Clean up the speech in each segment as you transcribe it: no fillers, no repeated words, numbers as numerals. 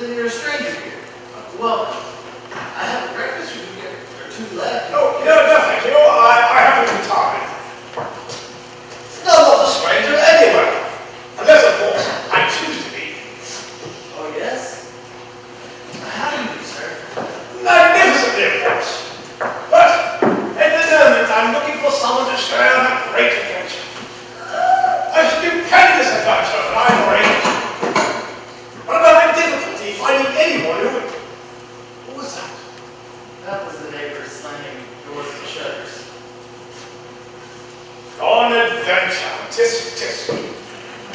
then you're a stranger here. Welcome. I have breakfast you can get, or two left. No, thank you. I haven't the time. No, not a stranger anyway. Unless, of course, I choose to be. Oh, yes? How do you do, sir? Magnificently, of course. But, at the moment, I'm looking for someone to share on a great adventure. A stupendous adventure that I'm arranging. But I'm having difficulty finding anyone who would... What was that? That was the neighbor slamming doors and shutters. On adventure, tisk.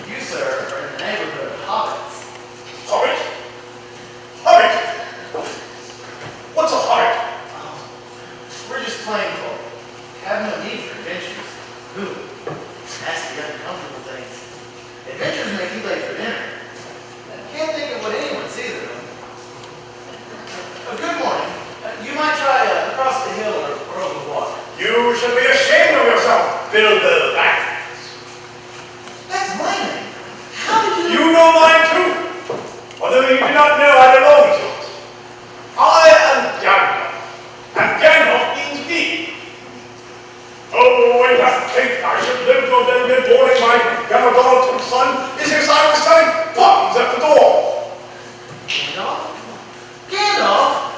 You, sir, are in the neighborhood of hobbits. Hobbit? Hobbit? What's a hobbit? Oh, we're just plain folk. Have no need for adventures. Who? Nasty, uncomfortable things. Adventures make you late for dinner. I can't think of what anyone's either of them. Good morning. You might try across the hill or over the water. You should be ashamed of yourself, Bilbo Baggins. That's my name. How did you... You know mine too, although you do not know I belong to it. I am Gandalf, and Gandalf means me. Oh, I must think I should live till then been boarding my Gandalf son is as I was selling buttons at the door. Gandalf? Gandalf?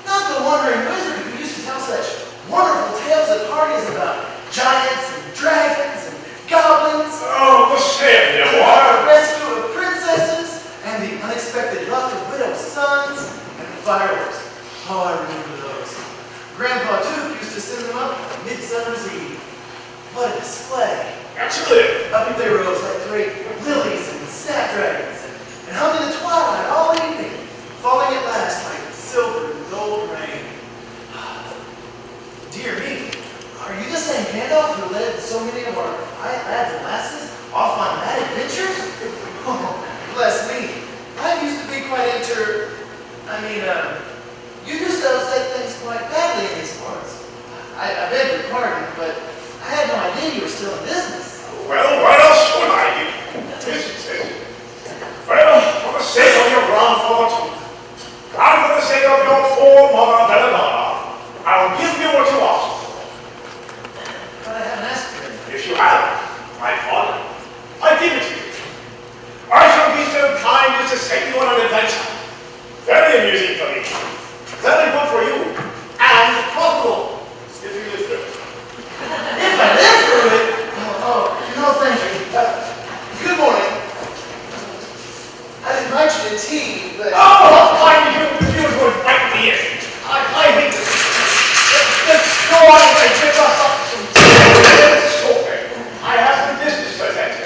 Not the wandering wizard who used to tell such wonderful tales at parties about giants and dragons and goblins. Oh, the savior, The what? rescue of princesses and the unexpected luck of widowed sons and the fireworks. Oh, I remember those. Grandpa Duke used to send them up on Midsummer's Eve. What a display. Absolutely. Up they rose like great lilies and snapdragons and hung in the twilight all evening, falling at last like silver and gold rain. Dear me, are you the same Gandalf who led so many of our lads and lasses off on mad adventures? Oh, bless me. I used to be quite you used to upset things quite badly in these parts. I beg your pardon, but I had no idea you were still in business. Well, what else would I do? Well, for the sake of your grandfather too, and for the sake of your poor mother, Belladonna, I'll give you what you asked for. But I haven't asked for anything. If you have, my father, I give it to you. I shall be so kind as to send you on an adventure. Very amusing for me. Very good for you. And profitable, if you live through it. If I live through it? No, thank you. Good morning. I'd invite you to tea, but... Oh, what kind of you would invite me in? I hate this. Let's go on and get us up some sorbet. I have some business to attend to.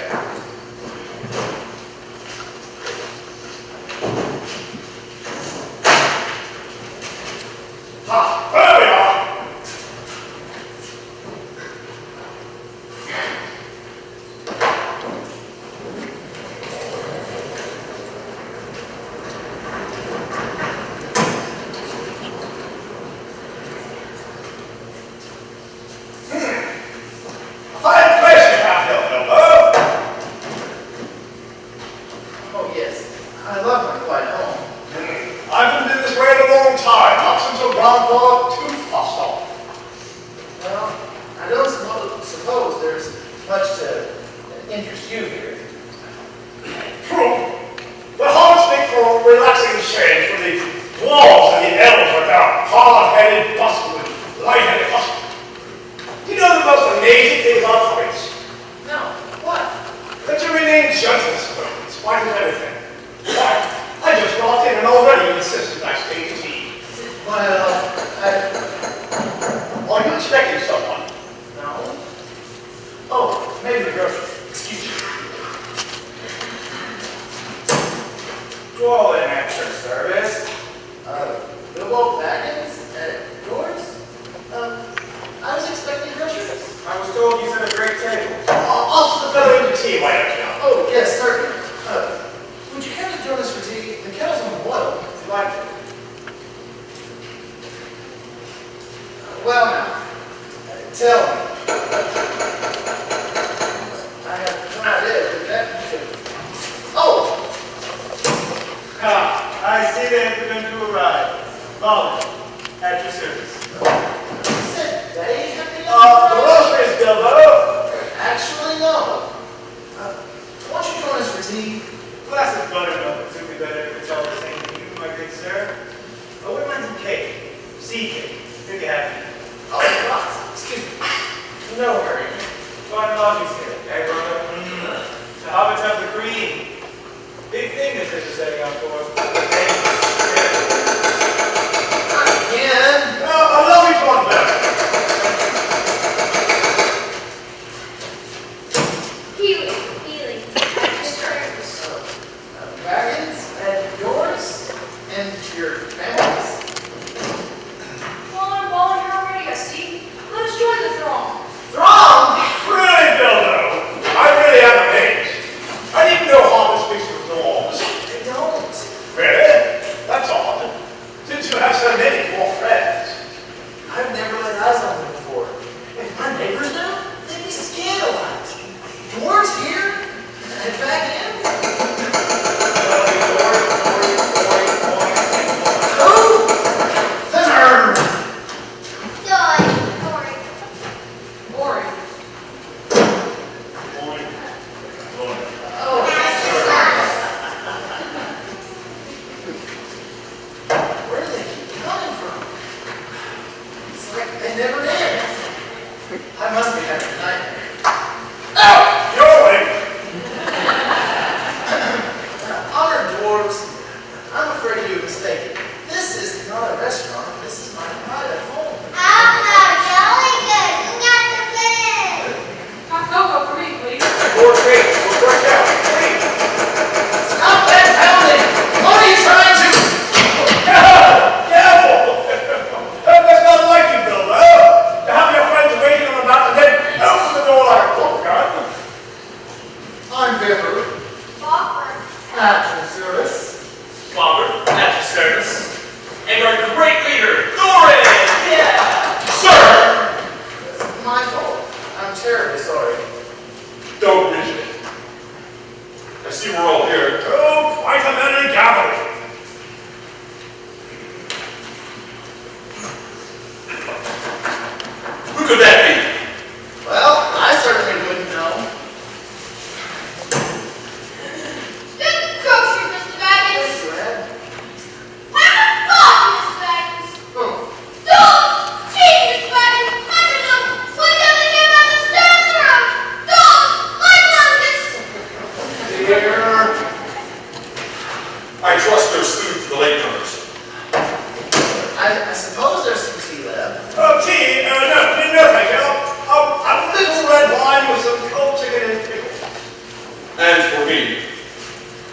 There we are. Fine place you have here, Bilbo. Oh, yes. I love my quiet home. I've been this way a long time, not since your grandfather tooth passed off. Well, I don't suppose there's much to interest you here. True. The hobbits make for a relaxing shade from the dwarves and the elves with their hard-headed bustle and light-headed hustle. Do you know the most amazing thing about hobbits? No. What? That you remain gentle to them in spite of everything. Why, I just got in and already insisted I stay to tea. Well, Are you expecting someone? no. Oh, maybe the grocery. Excuse me. Call in at your service. Bilbo Baggins at yours? I was expecting groceries. I was told you set a great table. I'll slip the fellow into tea, why don't you? Oh, yes, certainly. Would you care to join us for tea? The kettle's on the boil. If you like it. Well, now, tell me. I have no idea. Oh! I see they have begun to arrive. Molly, at your service. You said they have the Dolores, Bilbo. Actually, no. Won't you join us for tea? Glass of buttermilk would suit me better if it's all the same to you, my good sir. Oh, we mind some cake. Seed cake. If you have it. Oh, lots. Excuse me. No hurry. Fine lodgings here, eh, brother? The hobbits have the green. Big thing this is setting up for. Again. I love each one better. Healing. Wagons and yours and your families. While you're already, I see. Let us join the throng. Throng! Really, Bilbo? I really am amazed. I didn't know hobbits speaks with dwarves. They don't. Really? That's odd. Since you have so many dwarf friends. I've never laid eyes on them before. If my neighbors knew, they'd be scandalized. Dwarves here? And back in? Who? The nerve! Boring. Oh, where do they keep coming from? It's like they never end. I must be having a nightmare. Oh, you're late. Honored dwarves, I'm afraid you're mistaken. This is not a restaurant. This is my private home. Hot cocoa for me, please. More cakes. We'll work out. Please. Stop that pounding! What are you trying to? Careful! That's not like you, Bilbo. To have your friends waiting on the mountain, then open the door like a courtyard. I'm Biffer. At your service. Robert, at your service. And our great leader, Thorin! Yeah. Sir! It's my fault. I'm terribly sorry. Don't mention it. I see we're all here. Oh, quite a merry gathering. Who could that be? Well, I certainly wouldn't know. Yes, you had. Oh, dear. I trust there's food for the latecomers. I suppose there's some tea left. Oh, tea? No, thank you. A little red wine with some cold chicken and pickles. And for me,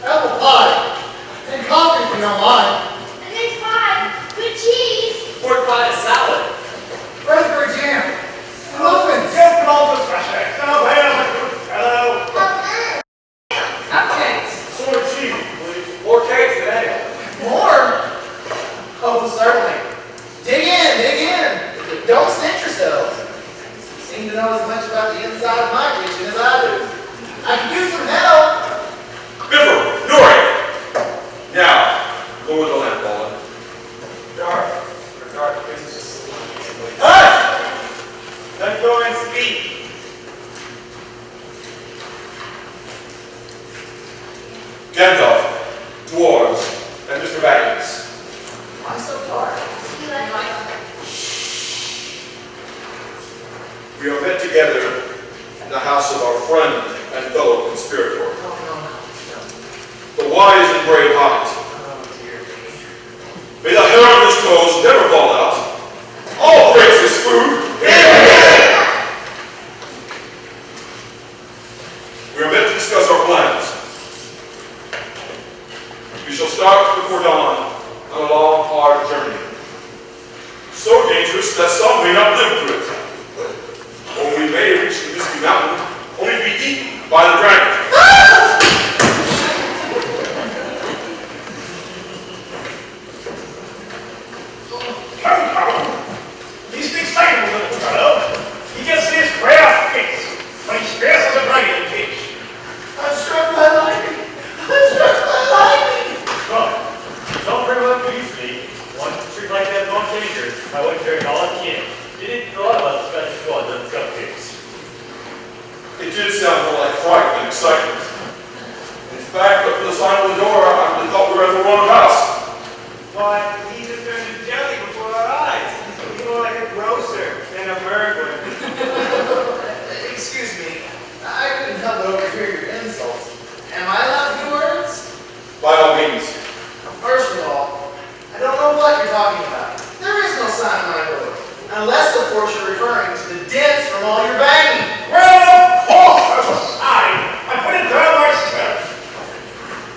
Apple pie. And coffee if you don't mind. pork pie and salad. Raspberry jam. Muffins. Don't blow the fresh eggs. Now, there's a good fellow. Cupcakes. Sword cheese, please. More cakes than any. More? Oh, certainly. Dig in. Don't stint yourselves. You seem to know as much about the inside of my kitchen as I do. I can use some help. Biffer, Nori! Now, lower the lamp, Paula. Dark, please just sleep. Hush! Let go and speak. Gandalf, dwarves, and Mr. Baggins. Why so dark? We are met together in the house of our friend and fellow conspirator, No. the wise and brave hobbit. Oh, dear me. May the hair on his toes never fall out. All praise his food. We are meant to discuss our plans. We shall start before dawn on a long, hard journey. So dangerous that some may not live through it. Or we may reach the Misty Mountain only to be eaten by the dragon. Come. He's an excitable little fellow. He gets his prayer fixed when he scares us a dragon in cage. I'm struck by lightning. Well, don't bring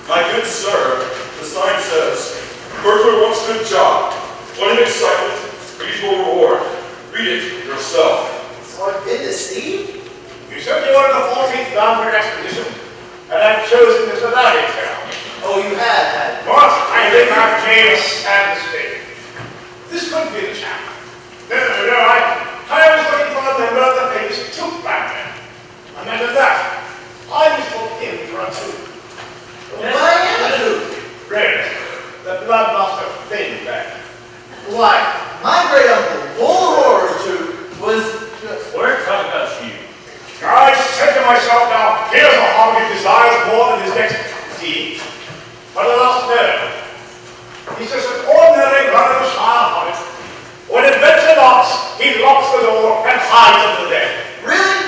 My good sir, the sign says, burglar wants good job. Wanting excitement, reasonable reward. Read it yourself. So I've been to Steve? You said you wanted the 14th Boundary Expedition, and I've chosen this Atlantic town. Oh, you have had. What? I did not James and Steve. This couldn't be the chap. No, I was looking for a member of the famous Toot Band. I meant that. I was told him for a Toot. Well, I am a dude. Red, the bloodmaster Finn Band. Why, my great uncle, Bull Roar's tooth was just... We're talking about you. I said to myself, now, here's a hog who desires more than his next tea. But alas, no. He's just an ordinary run-of-the-shire hobbit. When adventure knocks, he locks the door and hides under the bed. Really?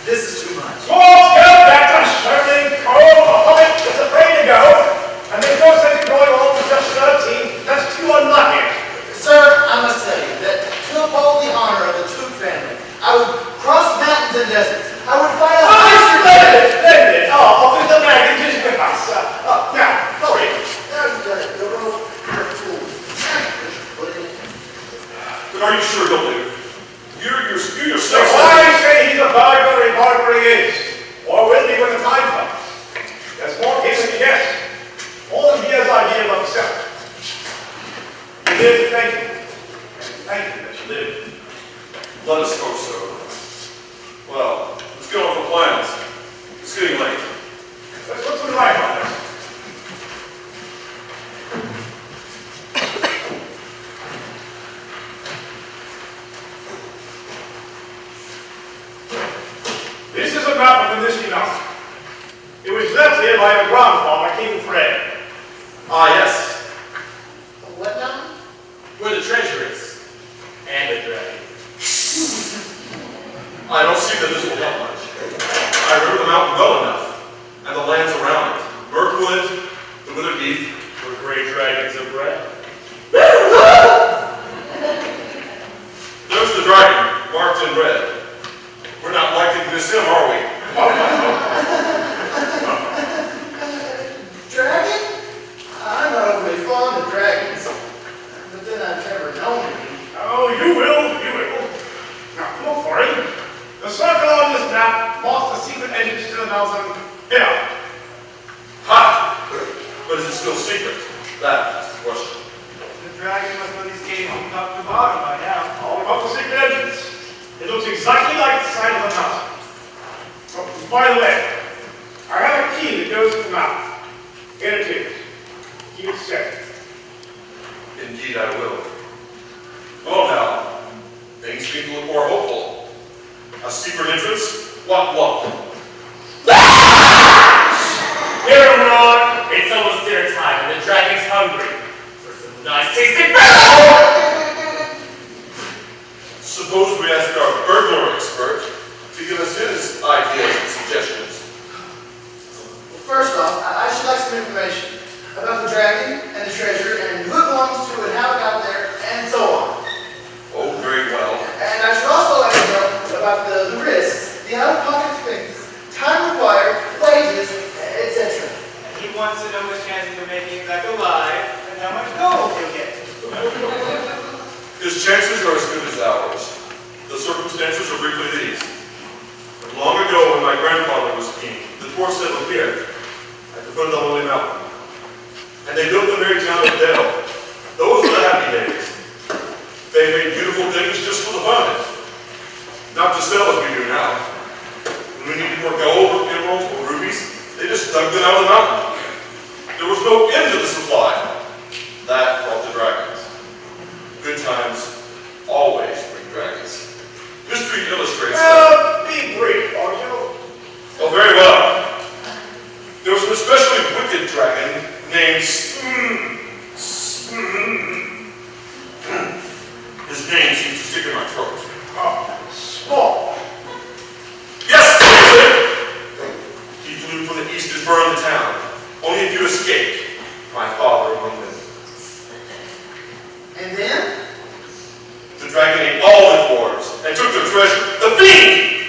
This is too much. Swords go back to Shirley Cole. A hobbit is afraid to go. And there's no sense in going on to just 13. That's too unlucky. Sir, I must tell you that to uphold the honor of the Toot family, I would cross mountains and deserts. I would fight a Splendid! Oh, the dragon is with us. Now, sorry. But are you sure, Billy? You So yourself I say he's a burglar he is. Or will be when the time comes. There's more here than he gets. All than he has idea of himself. You live to thank him. And thank him that you live. Let us hope so. Well, let's get on with the plans. It's getting late. Let's look to the right on this. This is a map of the Niski Mountain. It was left here by your grandfather, King Fred. Ah, yes. What now? Where the treasure is. And the dragon. I don't see that this will help much. I remember the mountain well enough, and the lands around it. Mirkwood, the withered heath. Where great dragons are bred. There's the dragon, marked in red. We're not likely to miss him, are we? Dragon? I'm not overly fond of dragons. But then I've never known any. Oh, you will, you will. Now, look for him. The circle on this map marks the secret entrance to the mountain. Here. Ha! But is it still secret? That is the question. The dragon must know these games from top to bottom by now. All about the secret entrance. It looks exactly like the side of a mountain. Oh, by the way, I have a key that goes to the mountain. Here it is. Keep it safe. Indeed, I will. Well now, things begin to look more hopeful. A secret entrance? What? Here, Lord, it's almost dinner time and the dragon's hungry for some nice tasting food. Suppose we ask our burglar expert to give us his ideas and suggestions. Well, first off, I should like some information about the dragon and the treasure and who it belongs to and how it got there and so on. Oh, very well. And I should also like to know about the risks, the out-of-pocket expenses, time required, wages, etc. He wants to know his chances of making it back alive and how much gold he'll get. His chances are as good as ours. The circumstances are briefly these. Long ago, when my grandfather was king, the dwarfs settled here, at the foot of the Holy Mountain. And they built the merry town of Dell. Those were the happy days. They made beautiful things just for the fun of it. Not to sell as we do now. When we needed more gold, or emeralds, or rubies, they just dug them out of the mountain. There was no end to the supply. That brought the dragons. Good times always bring dragons. History illustrates that. Be brief, Arjo. Oh, very well. There was an especially wicked dragon named His name seems to stick in my throat. Small. Yes, that's it. He flew from the east and burned the town. Only a few escaped. My father among them. And then? The dragon ate all the dwarves and took their treasure. The fiend!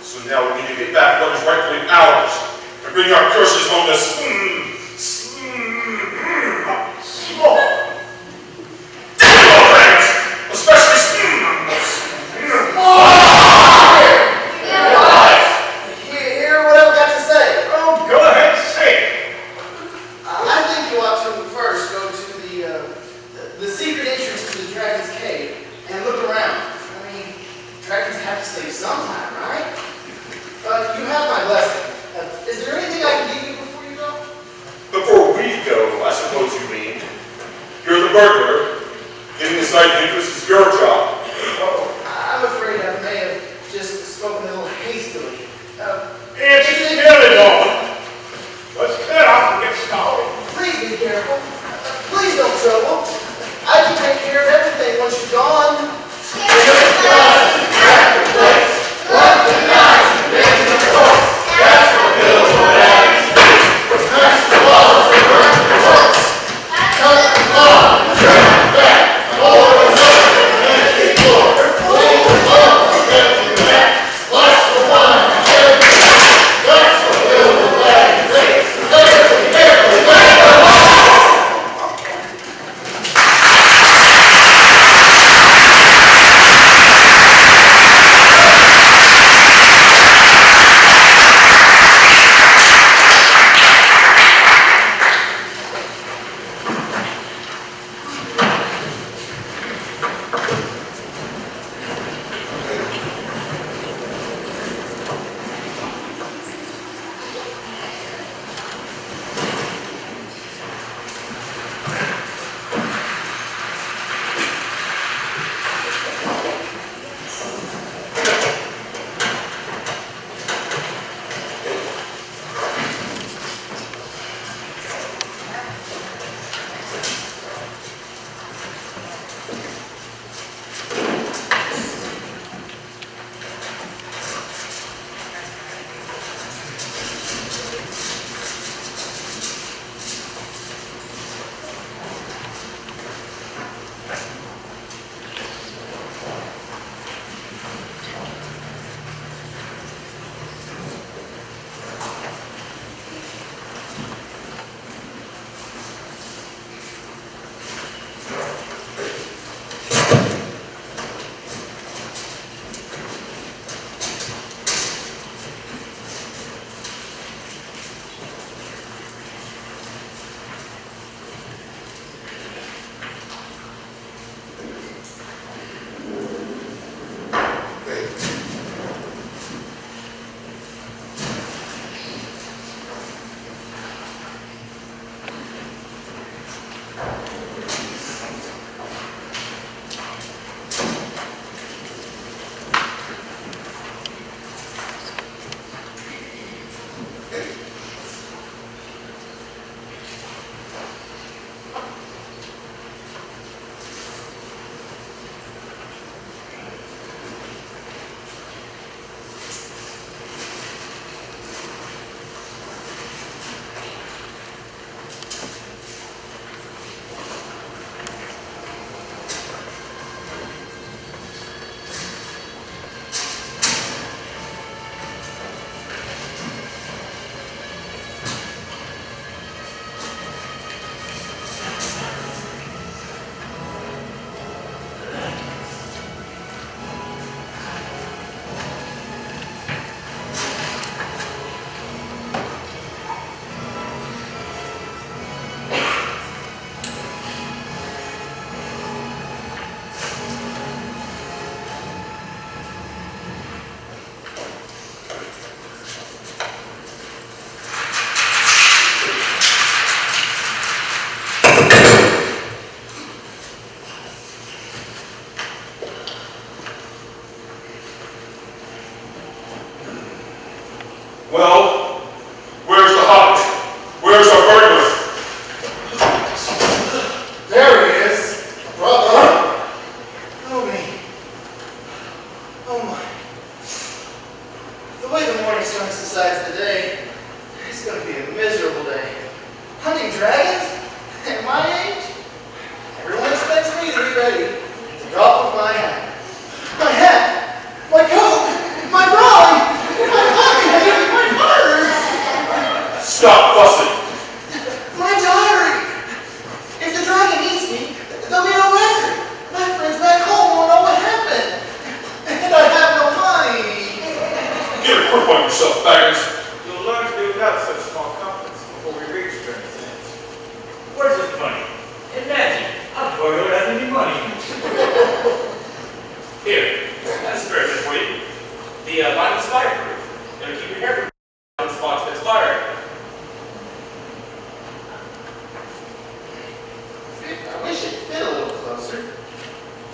So now we need to get back what is rightfully ours and bring our curses home to sometime, right? You have my blessing. Is there anything I can give you before you go? Before we go, I suppose you mean. You're the burglar. Getting the site interest is your job. Oh, I'm afraid I may have just spoken a little hastily. It's nearly dawn. Let's get off and get started. Please be careful. Please don't trouble. I can take care of everything once you're gone.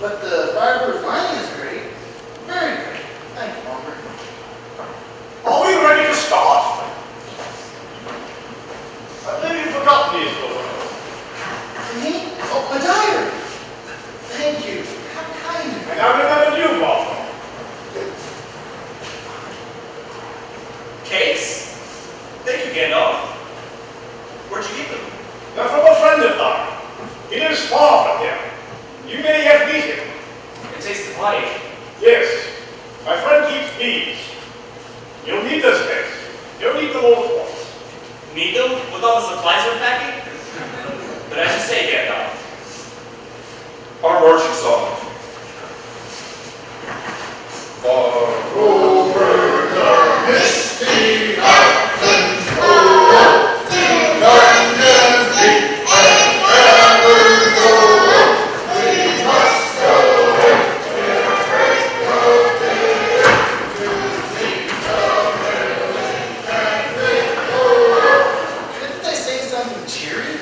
But the fireproof lining is great. Very great. Thank you, Walker. Are we ready to start? I believe you've forgotten these, Lord. Me? Oh, a diary. Thank you. How kind of you. And I remember you, Bob. Cakes? Thank you, Gandalf. Where'd you get them? They're from a friend of mine. He lives far from here. You may yet meet him. It tastes mighty. Yes, my friend keeps bees. You'll need those eggs. You'll need them all at once. Need them with all the supplies we're packing? But as you say, Gandalf, Our marching song. Far over the misty mountains, go up to London's deep and ever go up. We must go where first go there to see the merriment as they go up. Couldn't they say something cheery?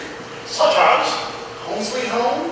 Such as? Home sweet home?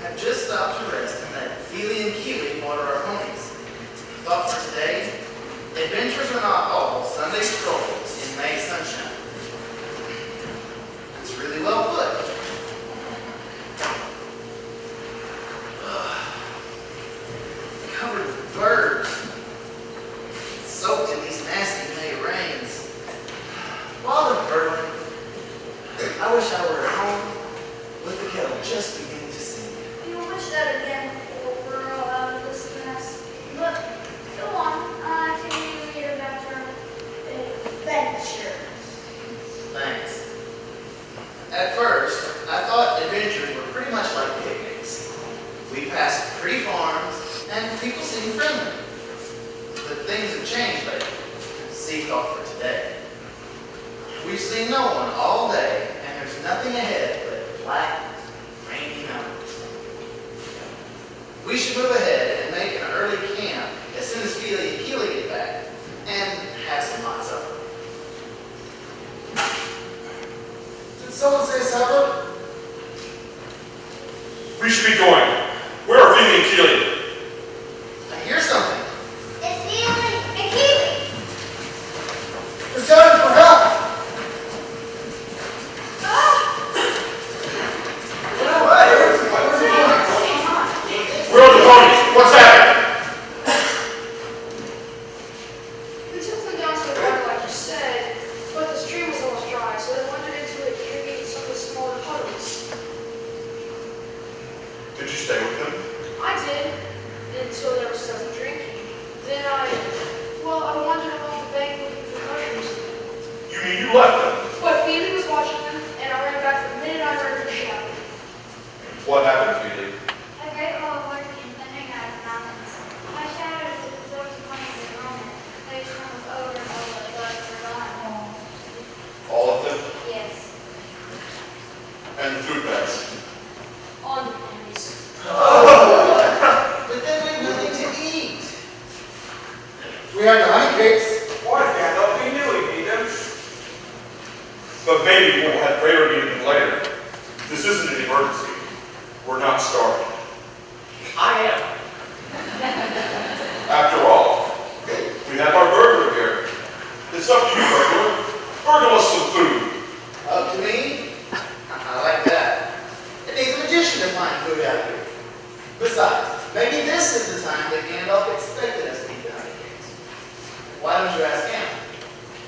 I've just stopped to rest and let Feely and Keely water our ponies. Thought for today, adventures are not all Sunday strolls in May sunshine. It's really well put. Covered with birds, soaked in these nasty May rains. While they're burrowing, I wish I were at home with the kettle just beginning to sing. you'll wish that again before we're all out of this mess. But go on, I can read about your adventures. Thanks. At first, I thought adventures were pretty much like picnics. We passed pretty farms, and people seemed friendly. But things have changed lately. See thought for today. We've seen no one all day, and there's nothing ahead but black, rainy mountains. We should move ahead and make an early camp as soon as Feely and Keely get back, and have some hot supper. Did someone say supper? We should be going. Where are Feely and Keely? I hear something. It's Feely! you stay with them? I did, until there was some drinking. Then I wandered along the bank looking for mushrooms. You mean you left them? But Phoebe was watching them, and I ran back the minute I heard her shout. What happened, Phoebe? A great while of working and thundering out of the mountains. My shadow is absorbed the plains of Roman. They trembled over and over, but forgotten. All of them? Yes. And the food bags? On the pennies. But then we have nothing to eat. We have the honey cakes. Why, Gandalf? We knew we'd need them. But maybe we'll have greater need than later. This isn't an emergency. We're not starving. I am. After all, we have our burglar here. It's up to you, burglar. Burgle us some food. Up to me? I like that. It needs a magician to find food out here. Besides, maybe this is the time that Gandalf expected us to eat the honey cakes. Why don't you ask him?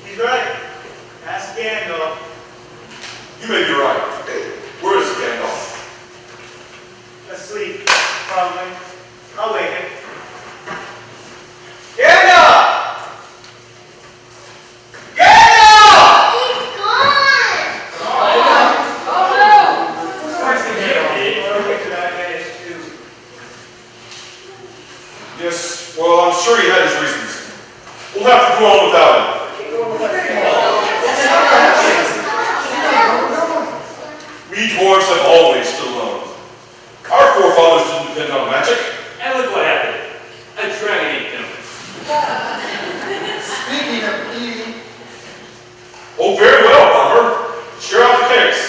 He's right. Ask Gandalf. You may be right. Where is Gandalf? Asleep, probably. I'll wake him. Gandalf! Gandalf! He's gone! Where's the Gandalf? Where did I manage to? Yes, well, I'm sure he had his reasons. We'll have to go on without him. We dwarves have always stood alone. Our forefathers didn't depend on magic. And look what happened. A dragon ate them. Speaking of eating, Oh, very well, Bomber. Share out the cakes.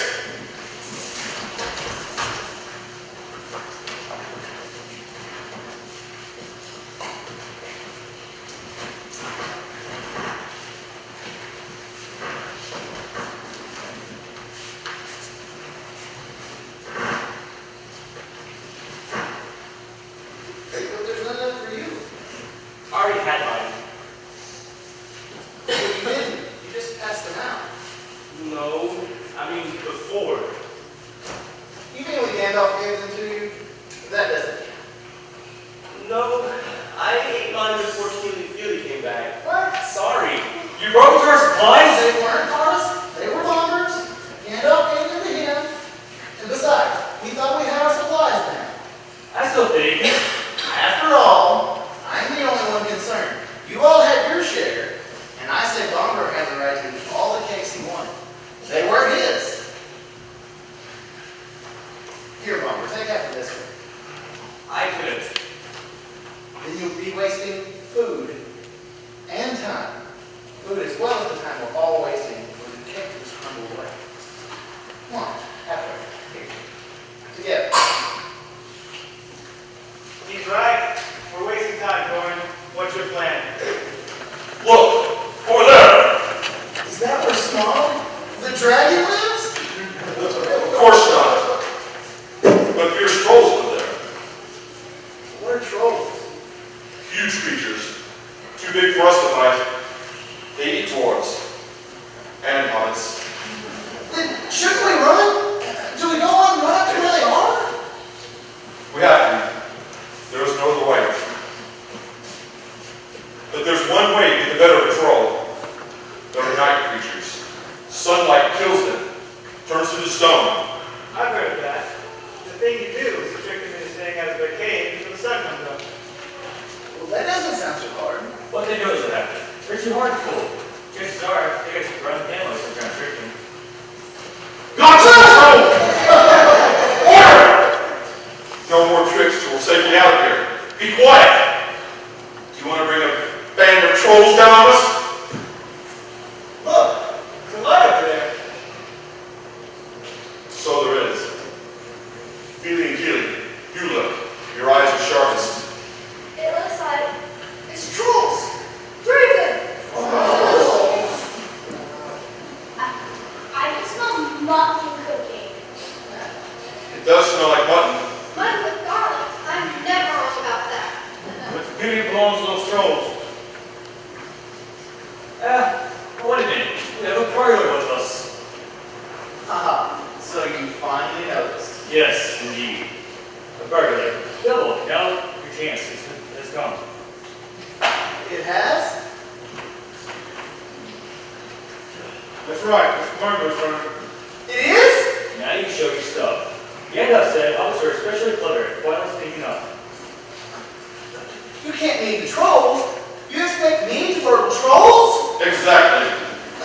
but there's not enough for you. I already had mine. But you didn't. You just passed them out. No, I mean before. You mean when Gandalf gave them to you? That doesn't count. No, I ate mine before Keely came back. What? Sorry. You broke our supplies? They weren't ours. They were Bomber's. Gandalf gave them to him. And besides, he thought we had our supplies now. I still think. After all, I'm the only one concerned. You all had your share, and I say Bomber had the right to eat all the cakes he wanted. They were his. Here, Bomber, take half of this one. I couldn't. Then you'll be wasting food and time. Food as well as the time we're all wasting when the cake was crumbled away. Come on, halfway. Here. Together. He's right. We're wasting time, Thorin. What's your plan? Look, over there. Is that where Smaug, the dragon, lives? Of course not. But fierce trolls live there. What are trolls? Huge creatures. Too big for us to fight. They eat dwarves. And hobbits. Then shouldn't we run? Do we go on and run up to where they are? We have to. There is no other way. But there's one way to get the better of a troll. They're night creatures. Sunlight kills them. Turns them to stone. I've heard of that. The thing you do is to trick them into staying out of their cave until the sun comes up. Well, that doesn't sound so hard. What they do is what happens. They're too hard to fool. Chances are, they get to run the gamut if they're trying to trick them. Gotcha! Order! No more tricks till we're safely out of here. Be quiet! Do you want to bring a band of trolls down on us? Look, there's a light up there. So there is. Feely and Keely, you look. Your eyes are sharpest. It looks like it's trolls. Dragon. I can smell mutton cooking. It does smell like mutton. Mutton with garlic. I'm never wrong about that. But the beauty belongs to those trolls. early. Double, now your chance has come. It has? That's right, Mr. Margo's running. It is? Now you can show your stuff. Gandalf said officers are especially clever at quietly speaking up. You can't mean the trolls. You expect me to murder trolls? Exactly.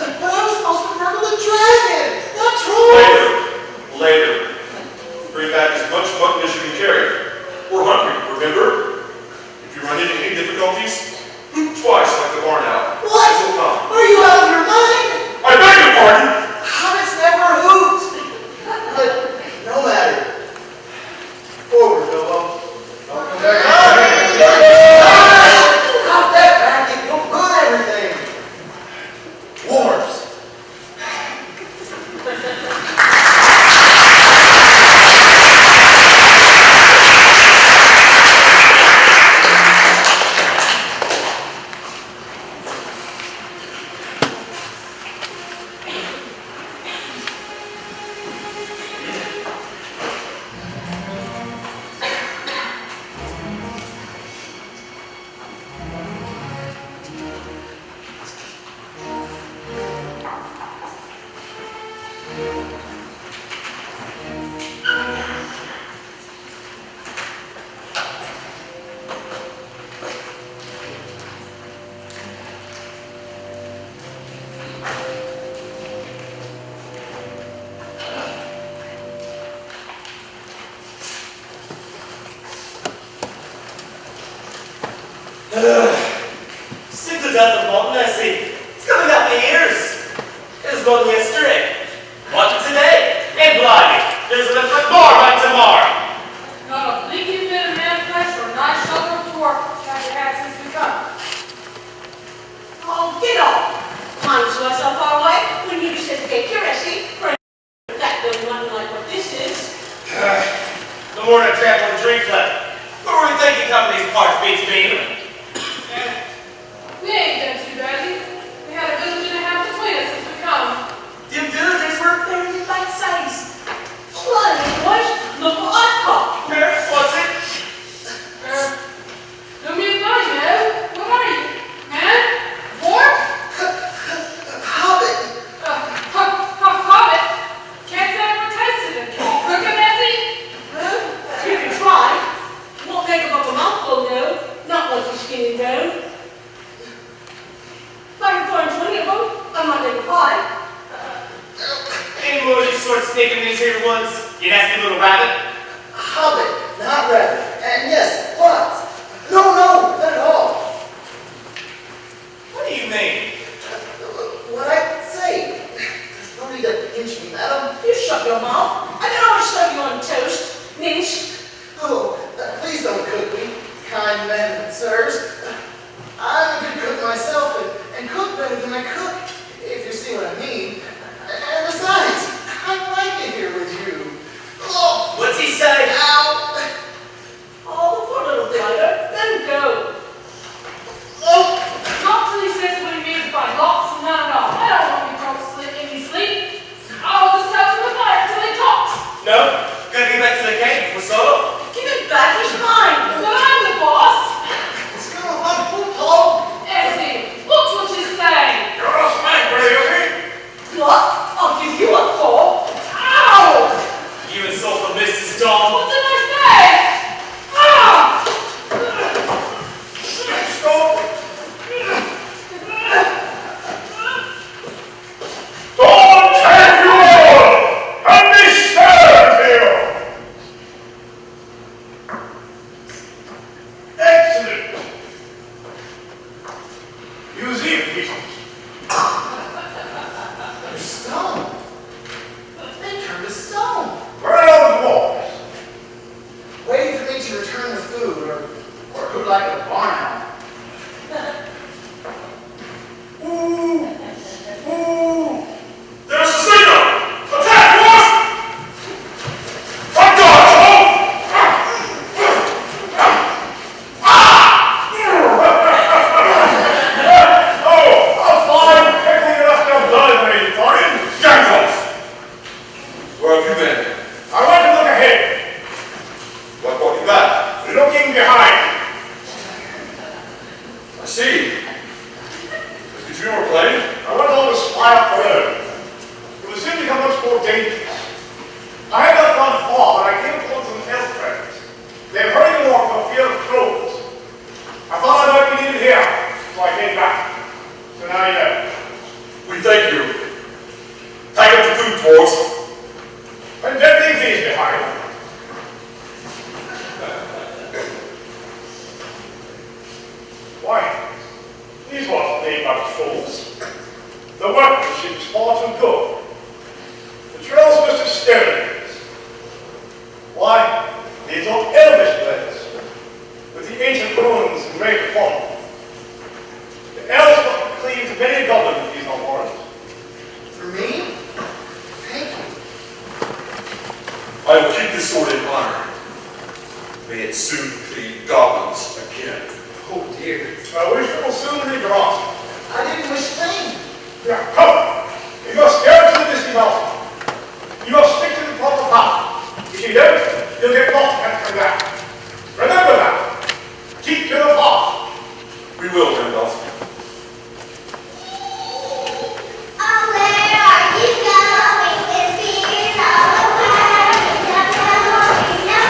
But I was supposed to murder the dragon, not trolls. Later. Bring back as much mutton as you can carry. We're hungry, remember? If you run into any difficulties, hoot twice like the barn owl. What? This'll come. Are you out of your mind? I beg your pardon! Hobbits never hoot. But no matter. Forward, Bilbo. I'll come back. Stop that racket. You'll ruin everything. Dwarves. Sick to death of Mount Nessie. It's coming out my ears. It was one yesterday. One today. And blimey, there's a different bar right tomorrow. Not a leaky bit of man flesh or a nice shoulder of dwarf have you had since we come. Oh, get off! Mine's was so far away when you said to get curiosity for that building nothing like what this is. No more than a tramp on the drink left. Where were you thinking coming these parts beats me? We ain't done too badly. We had a village and a half between us since we come. Them villagers were Very bite size. Bloody boys, look what I've caught. what's it? No mean by you know. What are you? Man? Dwarf? Hobbit. Hobbit? Can't say I've ever tasted it. Cook and messy? Well, you can try. Won't make them up a mouthful, no. Not once you skinny down. If I can find 20 of them, I might make a pie. Any more of these sort of sneaking in these here ones? You nasty little rabbit? Hobbit, not rabbit. And yes, lots. No, not at all. What do you mean? What I say. There's no need to pinch me, madam. You shut your mouth. I can always serve you on toast. Mince. Oh, please don't cook me, kind men and sirs. I'm a good cook myself and cook better than I cook, if you see what I mean. And besides, I like it here with you. Oh, What's he say? ow. Oh, the poor little blighter. Then go. Oh, Not till he says what he means by lots and none at all. I don't want you to sleep in his sleep. I'll just tell him the fire till he talks. No, gotta get back to the cave before solo. Give it back. He's mine. But I'm the boss. it's gonna run Paul. Essie, look what you say. You're off smack, Brady. What? I'll give you a four. Ow! You insult the Mrs. Dawn. What did I say? Ah! Let's go. Don't take you all and be served here. Excellent. Museum pieces. They're stone. They turned to stone. Right on the walls. Waiting for me to return the food, or who like a barn owl. Ooh. Ooh. There's a signal. Attack, boys. Front door, Oh, a fine pickling enough to blood, lady Florian. Gandalf. Where have you been? I want to look ahead. What brought you back? The workmanship is far too good. The trails Mr. Sterling is. Why, these old Elvish letters, with the ancient ruins engraved upon them. The elves must cleave to many a goblin with these old words. For me? Thank you. I will keep this sword in honor. May it soon cleave goblins again. Oh dear. I wish it will soon be dropped. I didn't wish pain. Now, come! You must go to the Misty Mountain. You must stick to the proper path. If you don't, you'll get lost and come back. Remember that. Keep to the path. We will, Randolph. Oh, where are you going? It feels all over. No,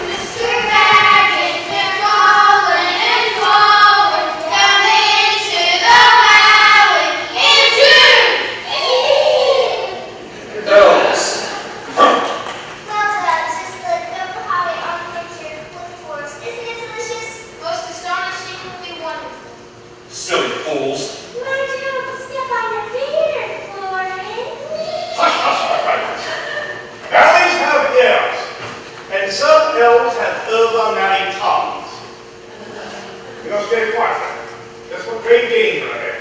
Mr. Baggins is falling and falling down into the valley into. Elves. Well, just the open highway on the picture with tours. Isn't it delicious? Most astonishingly wonderful. Silly fools. Nigel, step on your feet, Florian. Hush, hush, my friends. Valleys have ears, and some elves have over-many tongues. You must stay quiet. There's some great danger ahead.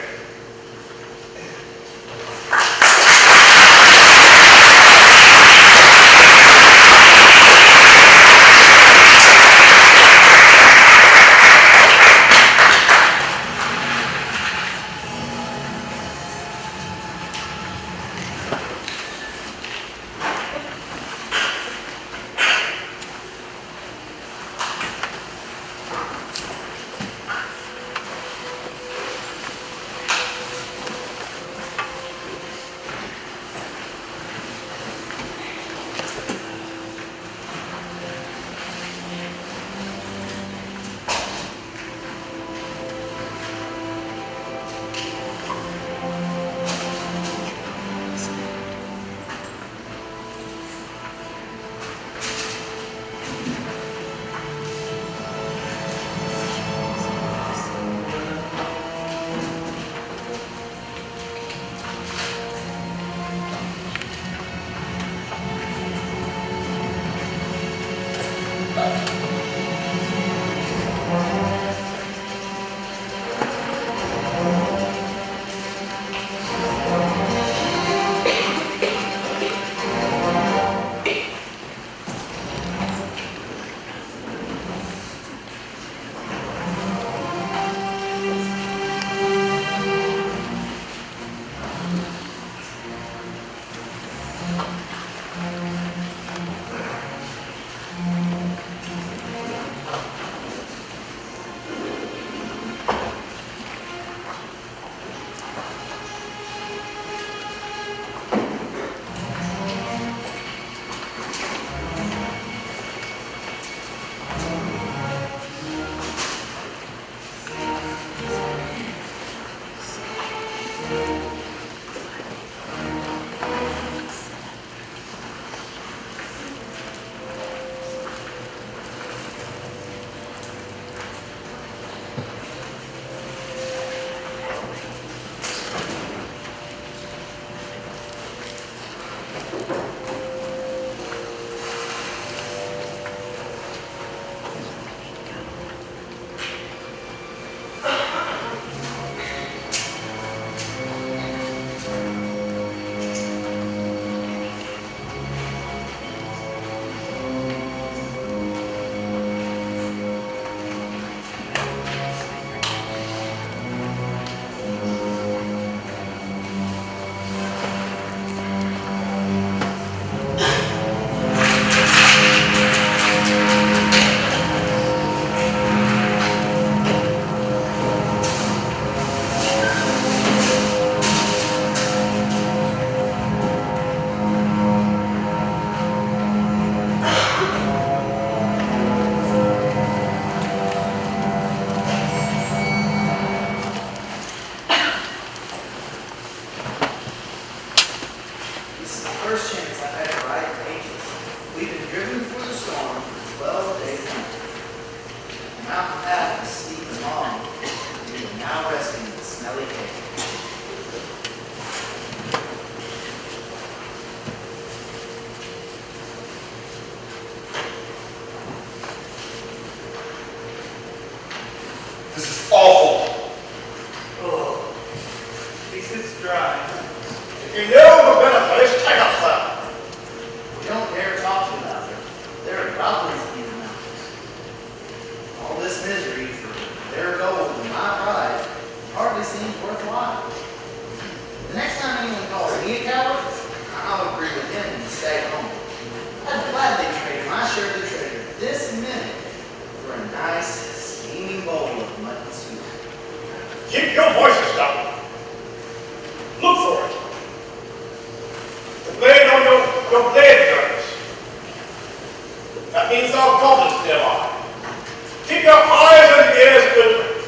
Keep your eyes and ears open.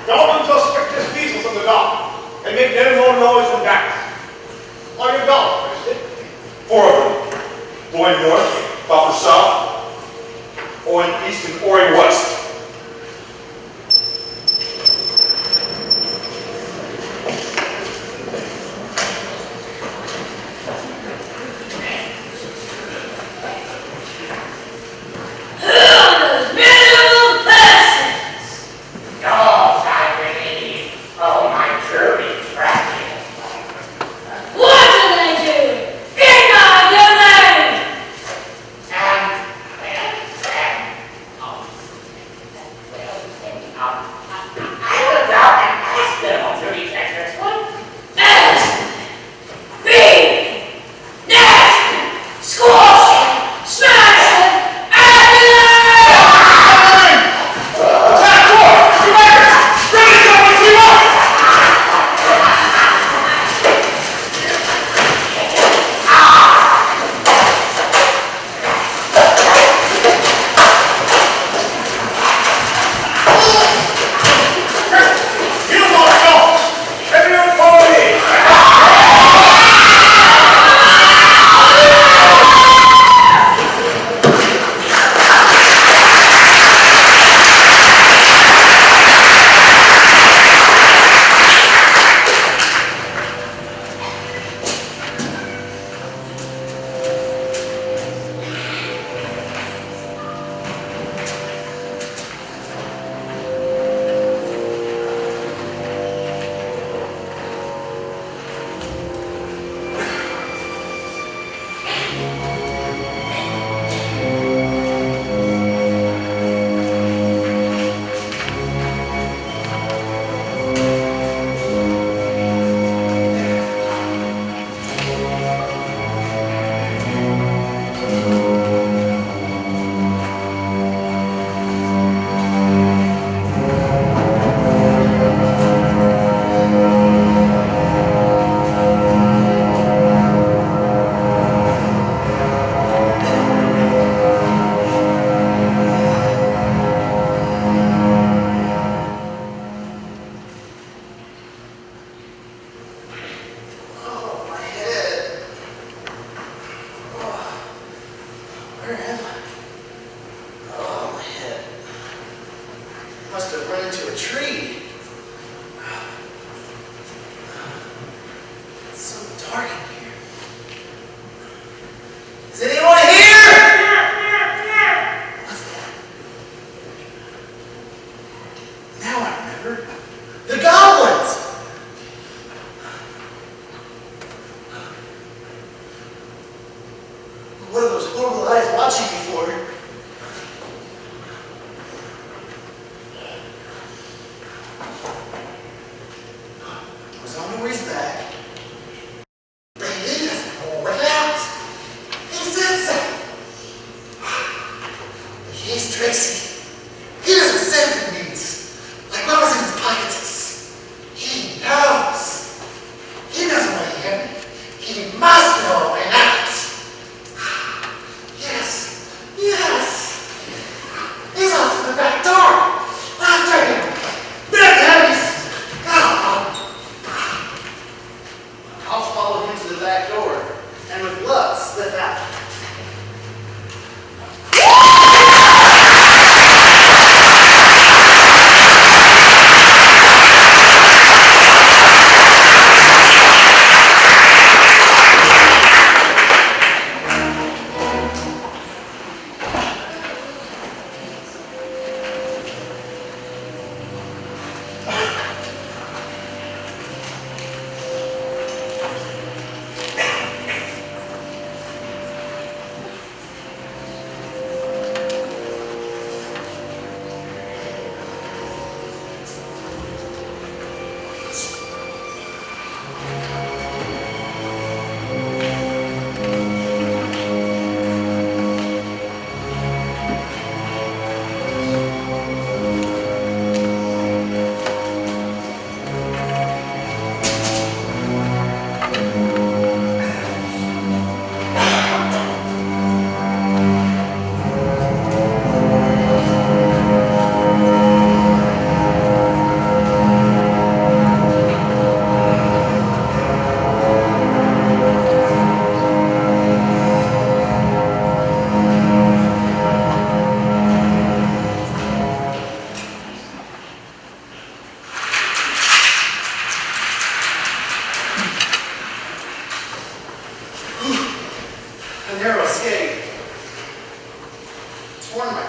Goblins are strict as weasels in the dark, and make no more noise than bats. Are you gone, Christian? 4 of them. Going north, Buffer south, Owen east, and Ori west.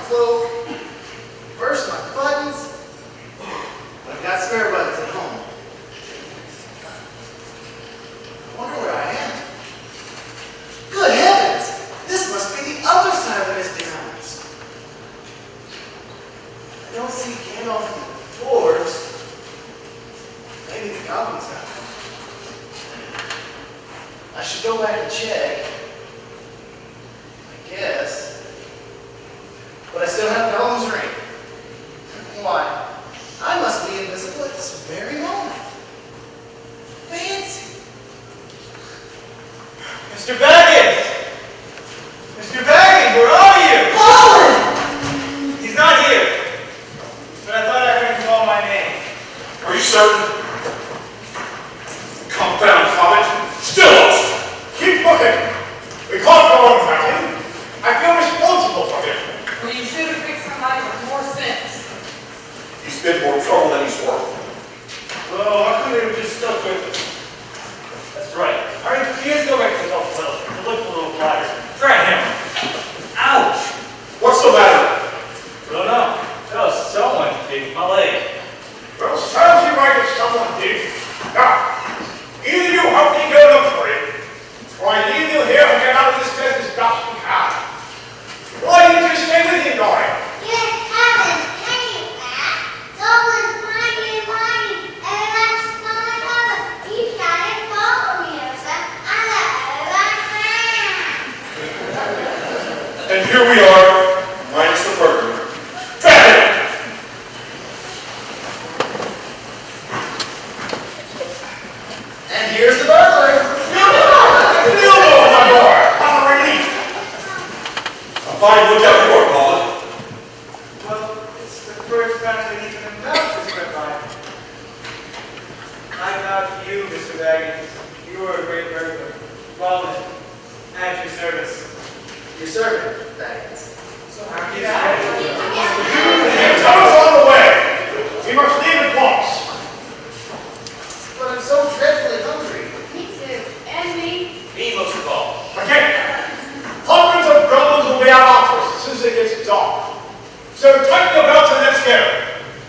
cloak, burst my buttons. But I've got spare buttons at home. I wonder where I am. Good heavens! This must be the other side of the Misty Mountains. I don't see Gandalf and the dwarves. Maybe the goblins got them. I should go back and check. I guess. But I still have Gollum's ring. Why? I must be invisible at this very moment. Fancy. Mr. Baggins! Mr. Baggins, where are you? Colin! He's not here. But I thought I heard him call my name. Are you certain? Confound hobbit! Still lost! Keep looking. We can't go on without him. I feel responsible for him. Well, you should have picked somebody with more sense. He's been more trouble than he's worth. Well, I couldn't have just stuck with him. That's right. All right, he is go back to the top well. To look a little flatter. Try him. Ouch! What's the matter? I don't know. Oh, someone kicked my leg. Well, sounds you might have someone did. Now, either you help me go look for him, or I leave you here and get out of this mess as fast as we can. Why don't you just stay with him, Dory? Yes, Helen, can you ask? Someone's finding money, and that's my mother. He started following me, so I let her. And here we are, minus the burglar. Trap him! And here's the burglar. Bilbo, my boy! What a relief! A fine lookout you are, Colin. Well, it's the first time that even a mouse has went by. I vouch for you, Mr. Baggins. You are a great burglar. Well, at your service. Your servant, Baggins. So how do you get Tell us on the way. We must leave at once. But I'm so dreadfully hungry. Me too. And me. Me most of all. Again, hundreds of goblins will be out after us as soon as it gets dark. So tighten your belts and let's go.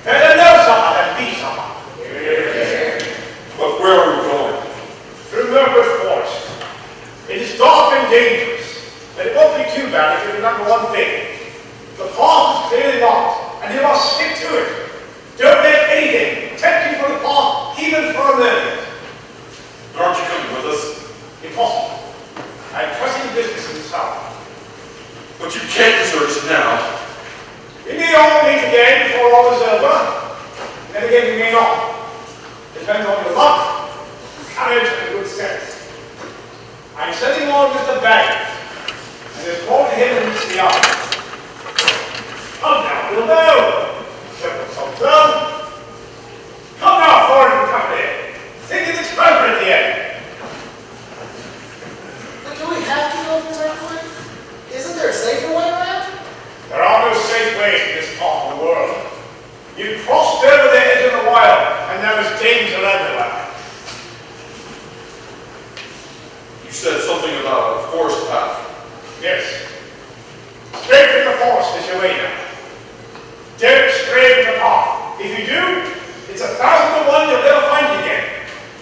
Better know someone than be someone. But where are we going? Through Mirkwood Forest. It is dark and dangerous, but it won't be too bad if you remember one thing. The path is clearly marked, and you must stick to it. Don't let anything tempt you from the path, even for a moment. Aren't you coming with us? Impossible. I am pressing business in the south. But you can't desert us now. We may all meet again before all is over. Then again, we may not. Depends on your luck, courage, and good sense. I'm sending on Mr. Baggins, and there's more to him than meets the eye. Come now, Bilbo. Show yourself done. Come now, foreign company. Think of this burger at the end. But do we have to go through that way? Isn't there a safer way around? There are no safe ways in this part of the world. You crossed over the edge of the wild, and there is danger everywhere. You said something about a forest path. Yes. Straight from the forest is your way now. Don't stray from the path. If you do, it's 1,000 to 1 you'll never find it again,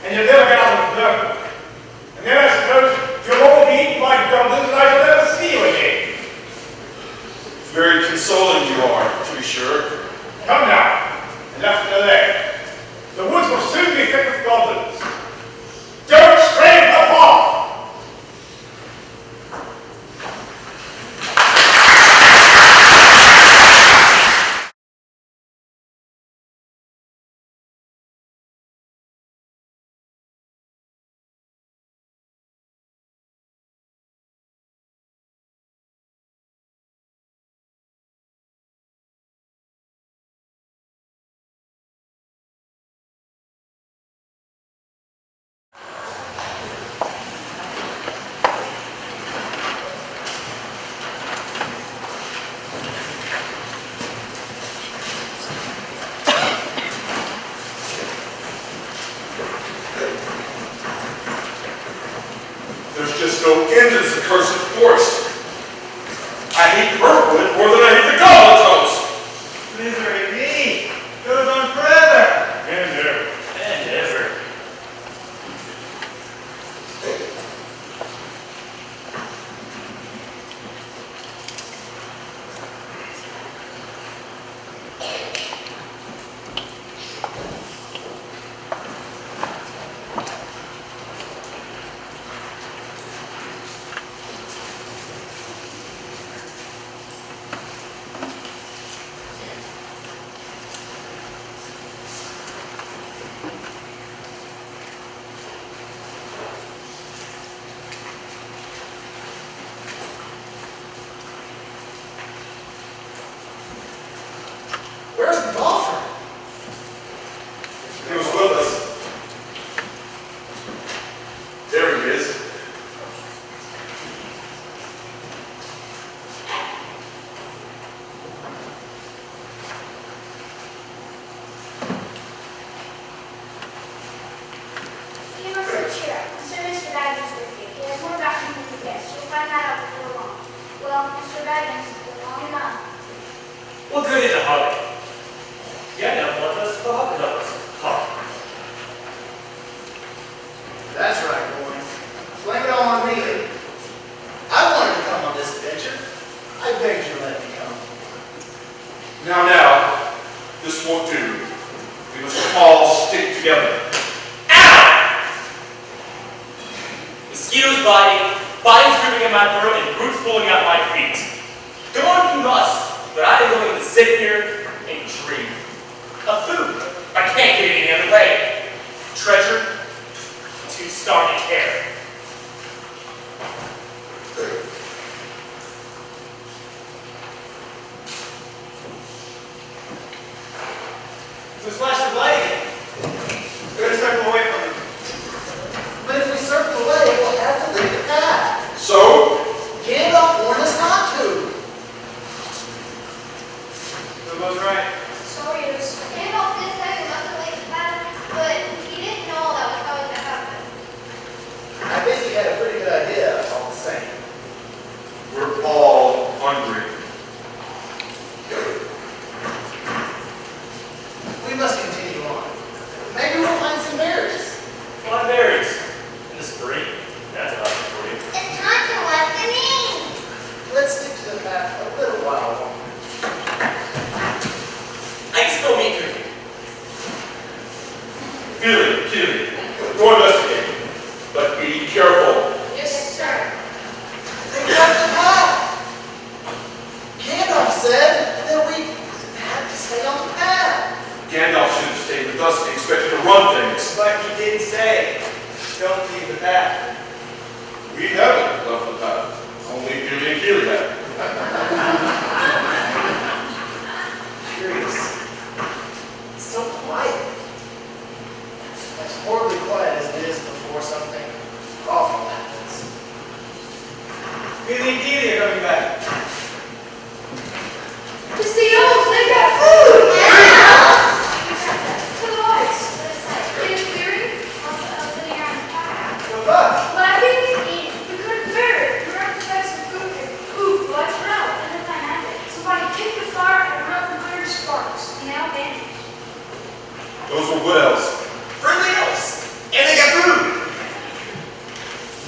and you'll never get out of the Mirkwood. And then I suppose you'll all be eaten by goblins, and I shall never see you again. Very consoling you are, to be sure. Come now, enough to there. The woods will soon be thick with goblins. Don't stray from the path. There's just no end to this accursed forest. I hate Mirkwood more than I hate the goblins. Where's the golfer? He was with us. There he is. You must cheer up. Mr. Baggins with you. He has more about him than you guess. You'll find that out before long. Well, Mr. Baggins, it's been long enough. What good is a hug? Yeah, no, one of us, the hug us. Hug. That's right, boy. Blame it all on me. I wanted to come on this adventure. I begged you to let me come. Now, this won't do. We must all stick together. Ow! Mosquitoes biting, biting's dripping in my throat, and roots pulling out my feet. Go on if you must, but I am going to sit here and dream. Of food. I can't get it any other way. Treasure. Too starry hair. So slash the blade. We're gonna circle away from him. But if we circle away, we'll have to leave the path. So, Gandalf warned us not to. Bilbo's right. So are you. Gandalf did say we must have leave the path, but he didn't know that was probably going to happen. I think he had a pretty good idea all the same. we're all hungry. We must continue on. Maybe we'll find some berries. Fly berries. In the spring. That's an option for you. It's time to let them in. Let's stick to the path a little while longer. I can still meat cooking. Keely, go investigate. But be careful. Yes, sir. They left the path. Gandalf said that we had to stay on the path. Gandalf should have stayed with us and expected to run things. But he did say, don't leave the path. We haven't left the path. Only Billy and Keely have. Curious. It's so quiet. As horribly quiet as it is before something awful happens. Billy and Keely are coming back. It's the elves, they got food! To the lights. It is clearing. Sitting around the path. What's up? Laughing, we couldn't bear it. We were up to bed some food here. Ooh, lights were out. And if I had it, Somebody kicked the fire and run and cleared sparks. now vanished. Those were wood elves. Friendly elves. And they got food.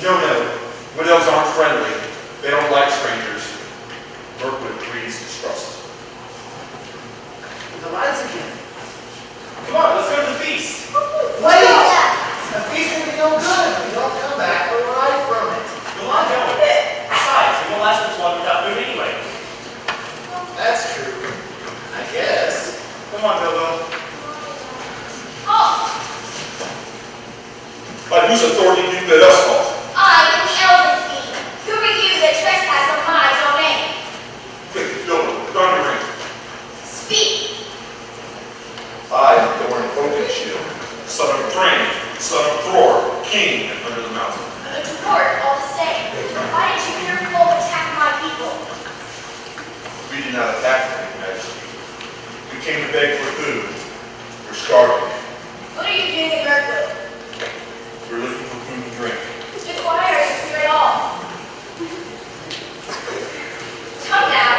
No. Wood elves aren't friendly. They don't like strangers. Mirkwood breeds distrust. The lights again. Come on, let's go to the feast. Wait! The feast will be no good if we don't come back alive from it. Go on, going. Besides, we won't last much longer without food anyway. That's true. I guess. Come on, Bilbo. Oh, By whose authority do you bid us halt? I am the Elven Fiend. Who are you that trespass on my domain? Quick, Bilbo, Thundering. Speak. I am Thorin Oakenshield, son of Thrain, son of Thror, king under the mountain. The report, all the same. Why did you fearful attack my people? We did not attack them, Your Majesty. We came to beg for food. We're starving. What are you doing in Mirkwood? We're looking for food and drink. Just why are you here at all? Come now.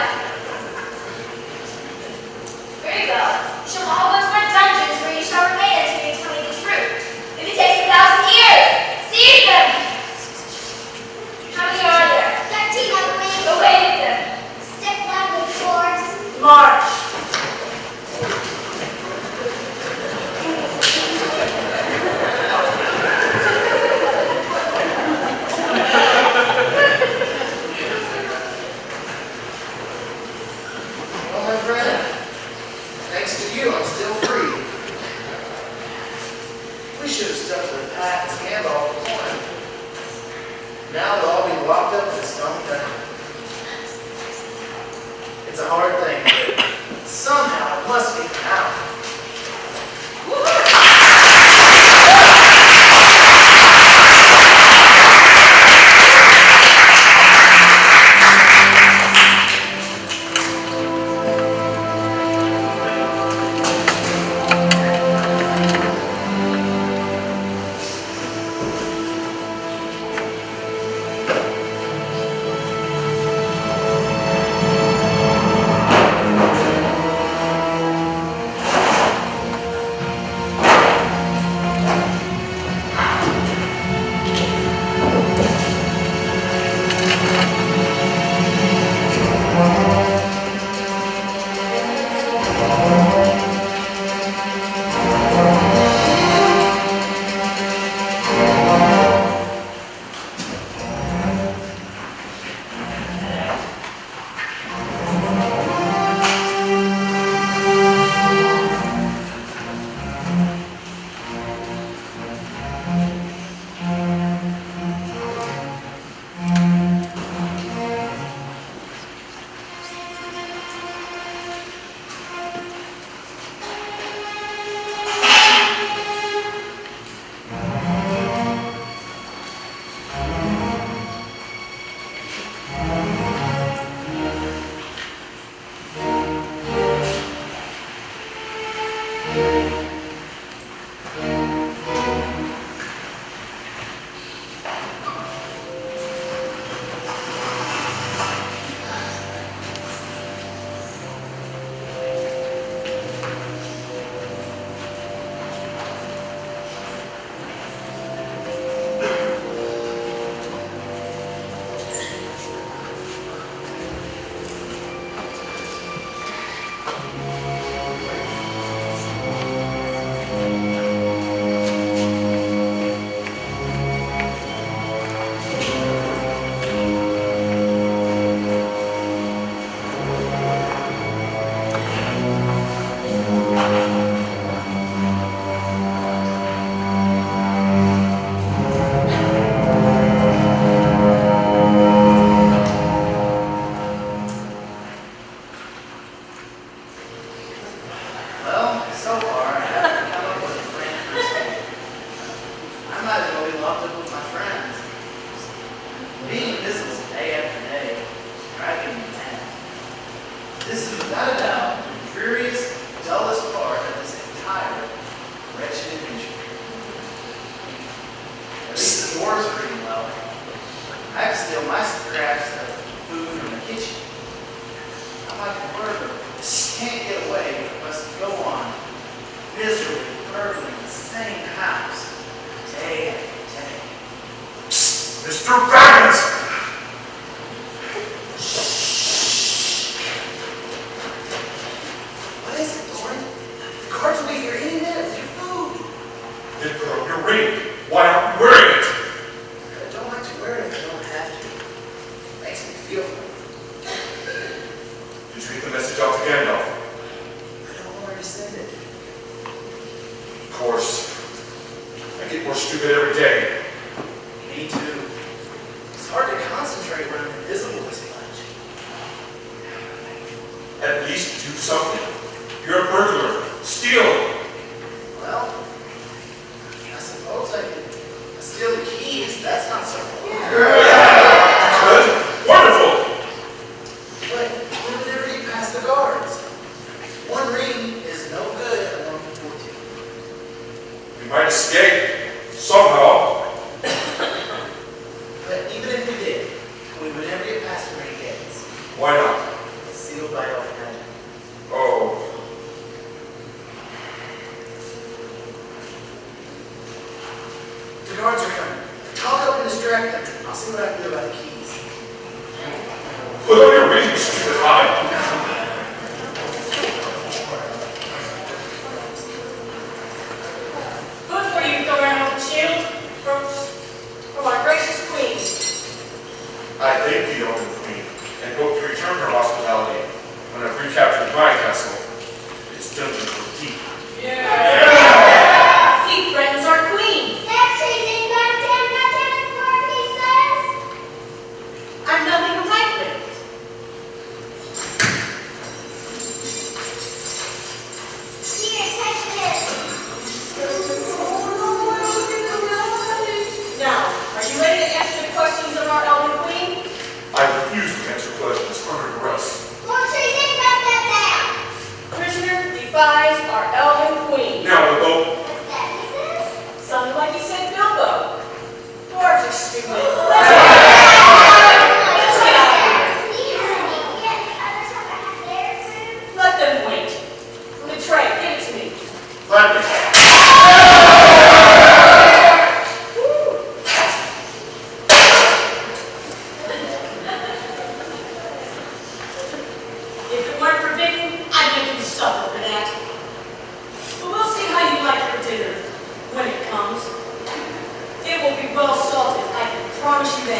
Very well. You shall all go to my dungeons where you shall remain until you tell me the truth. If it takes 1,000 years, seize them! How many are there? 13, I believe. Go away with them. Step loudly, dwarves. March. Well, my friend, thanks to you, I'm still free. We should have stuck to the path as Gandalf warned. Now we'll all be locked up in a stone dungeon. It's a hard thing, but somehow it must be Well, so far, I haven't come up with a plan for escape. I might as well be locked up with my friends. Being invisible day after day, driving me mad. This is without a doubt the dreariest, dullest part of this entire wretched adventure. At least the dwarves are eating well. I have to steal my scraps of food from the kitchen. I'm like a burglar. Can't get away, but must go on miserably burgling the same house day after day. Mr. Baggins! What is it, Doran? The cards will be here any minute with your food. Then put up your ring. Why aren't you wearing it? I don't like to wear it if I don't have to. It makes me feel funny. Did you get the message out to Gandalf? I don't know where to send it. Of course. I get more stupid every day. Me too. It's hard to concentrate when I'm invisible this much. At least do something. You're a burglar. Steal. Well, I suppose I could steal the keys. That's not so hard. Good. Wonderful. But we would never get past the guards. One ring is no good at 1:14. We might escape. Somehow. But even if we did, we would never get past the ring gates. Why not? It's sealed by elf magic. Oh. The guards are coming. Talk up and distract them. I'll see what I can do about the keys. Put on your ring, you stupid hide. Good for you, go around with the shield for my gracious queen. I thank the Elven Queen and hope to return her hospitality when I've recaptured my castle. Its dungeons were deep. He threatens our queen. That treason got him what he says. I'm nothing to write with. Here, take this. Now, are you ready to answer the questions of our elven queen? I refuse to answer questions under duress. More treason, write that down. Prisoner defies our elven queen. Now, the boat. What's that, he says? Sounded like you said Bilbo. Dwarves are stupid. Let's get out of here. Please, honey, get the others have to have their food. Let them wait. The tray, give it to me. Gladly. If it weren't forbidden, I'd make you suffer for that. But we'll see how you like your dinner when it comes. It will be well salted, I can promise you that.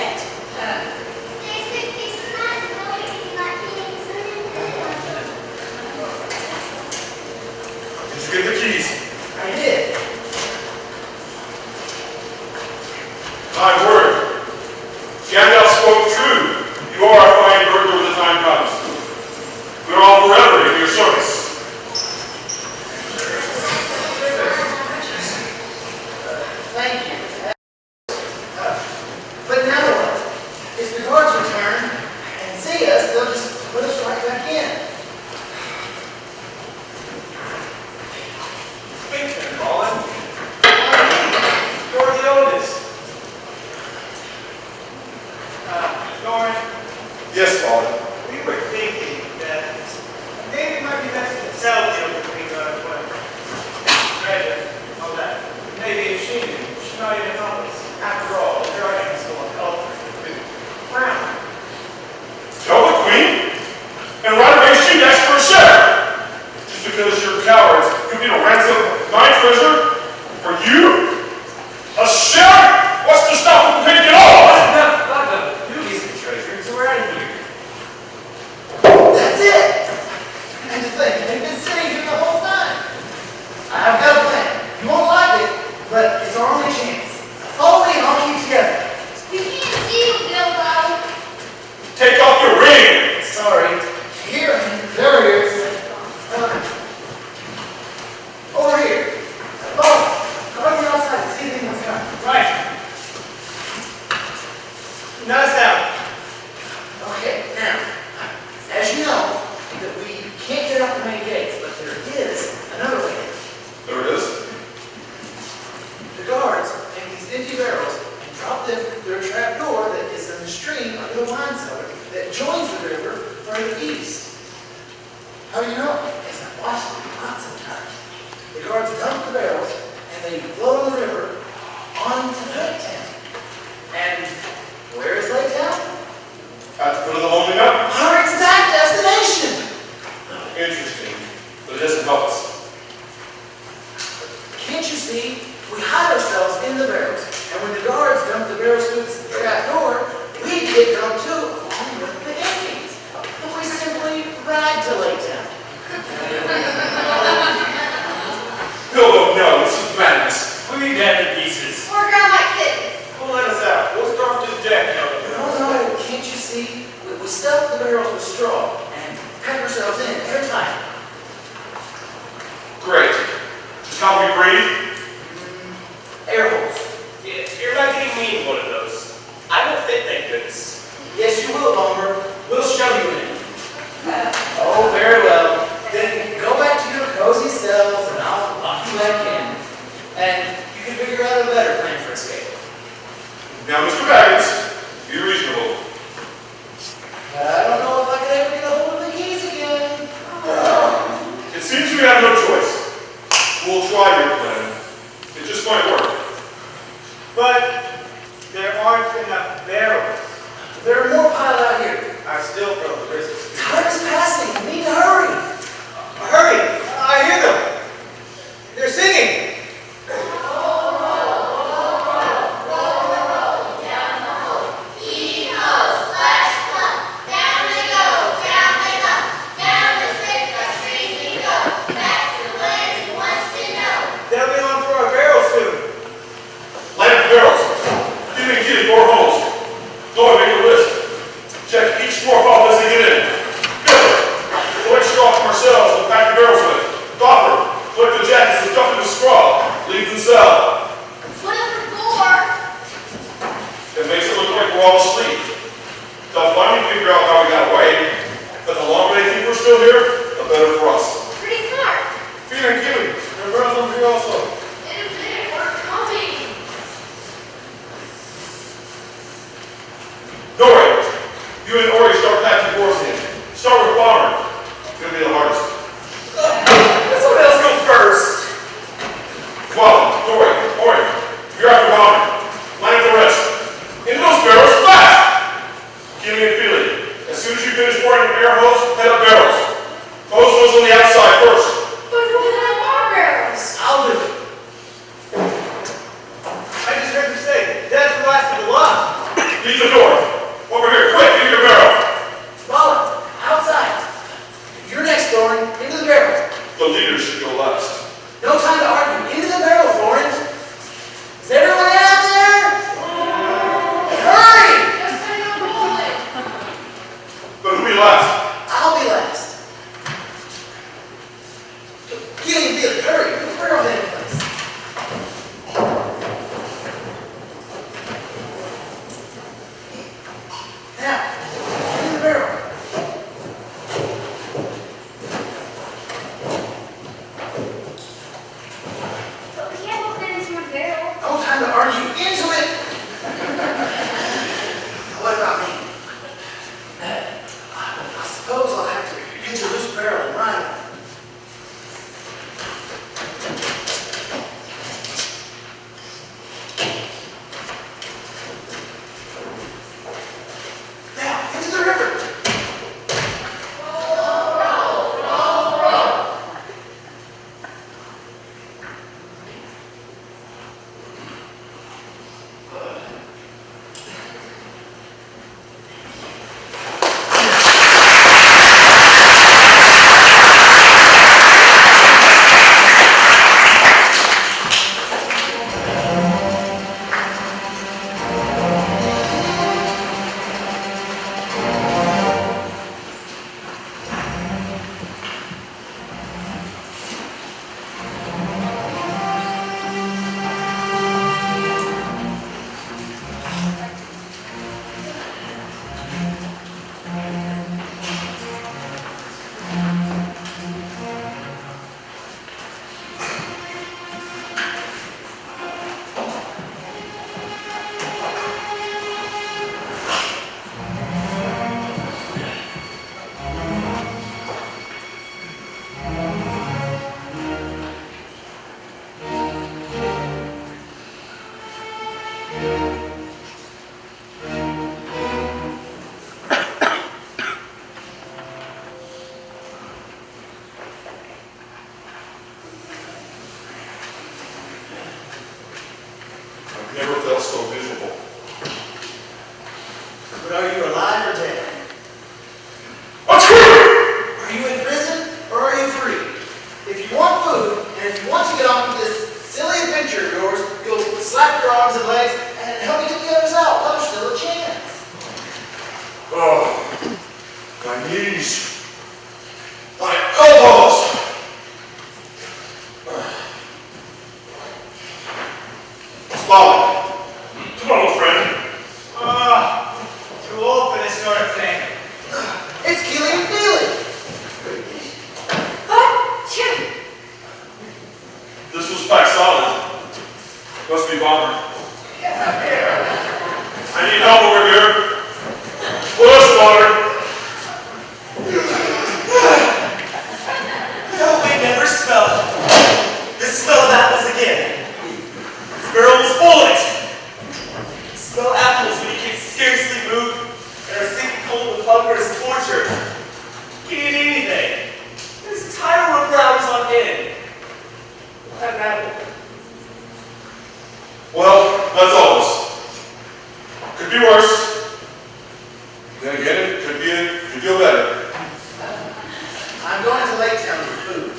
thing, and they've been sitting here the whole time. I've got a plan. You won't like it, but it's our only chance. Follow me and I'll keep together. We can't see you, Bilbo. Take off your ring! Sorry. Here, there he is. Over here. Oh, how about you outside and see anything that's coming? Right. Now it's down. Okay, now, as you know, that we can't get out the main gates, but there is another way in. There it is. The guards take these empty barrels and drop them through a trap door that is in the stream under the wine cellar that joins the river further east. How do you know? Because I've watched it lots of times. The guards dump the barrels and they float on the river onto Lake Town. And where is Lake Town? At the foot of the Lonely Mountain. Our exact destination! Interesting, but it doesn't help us. Can't you see? We hide ourselves in the barrels, and when the guards dump the barrels through the trap door, we get dumped too, along with the empties. But we simply ride to Lake Town. Bilbo, no, this is madness. We'll be dead in pieces. Or ground like kittens. Who let us out? We'll starve to death, No, can't you see? We stuff the barrels with straw and pack ourselves in airtight. Great. Just how we breathe? Air holes. Yeah, you're not getting me in one of those. I won't fit, thank goodness. Yes, you will, Homer. We'll shove you in. Oh, very well. Then go back to your cozy cells and I'll lock you back in. And you can figure out a better plan for escape. Now, Mr. Baggins, be reasonable. I don't know if I could ever get a hold of the keys again. It seems we have no choice. We'll try your plan. It just might work. But there aren't enough barrels. There are more piled out here. I still feel the risk. Time is passing. We need to hurry. Hurry! I hear them. They're singing. They'll be on for our barrels soon. Light up the barrels. Give me a key, more holes. Go and make a list. Check each dwarf off as they get in. Good. Collect straw from ourselves and pack the barrels with. Gopher, collect the jackets and dump in the straw. Leave the cell. What number 4? It makes it look like we're all asleep. They'll finally figure out how we got away. But the longer they think we're still here, the better for us. Pretty smart. Peter and Gilly, your barrels over here also. In a minute, we're coming. Nori, you and Ori start packing dwarves in. Start with Bomber. It's gonna be the hardest. Let someone else go first. Well, Nori, Ori, you're after Bomber. Line up the rest. Into those barrels, fast! Gilly and Feely, as soon as you finish pouring your air hose, head up barrels. Close those on the outside first. But who can have more barrels? I'll do it. I just heard you say, that's the last of the lot. Leave the door. Over here, quick, into your barrel. Rollin, outside. You're next, Thorin. Into the barrel. The leader should go last. No time to argue. Into the barrel, Thorin. Is everyone out there? Hurry! Just hang on the bullet. But who'll be last? I'll be last. Gilly and Feely, hurry. Put the barrel in place. Now, in the barrel. But we can't put them into a barrel. No time to argue. Into it. What about me? I suppose I'll have to pinch a loose barrel and ride it. And if you want to get on with this silly adventure of yours, you'll slap your arms and legs and help me get the others out while there's still a chance. Oh, my knees, my elbows. Molly, come on, old friend. Too old for this sort of thing. It's Keely and Feely. This was packed solid. Must be bomber. I need help over here. Put us water. No, we never smelled the smell of apples again. This girl was full of it. Smell apples when you can scarcely move and are sinking cold with hunger is torture. Can't eat anything. There's a entire row for hours on end. Have an apple. Well, that's all of us. Could be worse. Then again, it could feel better. I'm going to Lake Town for food.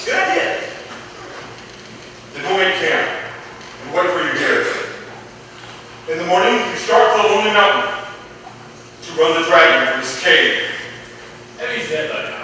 Good idea. Then we'll make camp and wait for you here. In the morning, you start for the Lonely Mountain to run the dragon from his cave. Eddie's dead by now.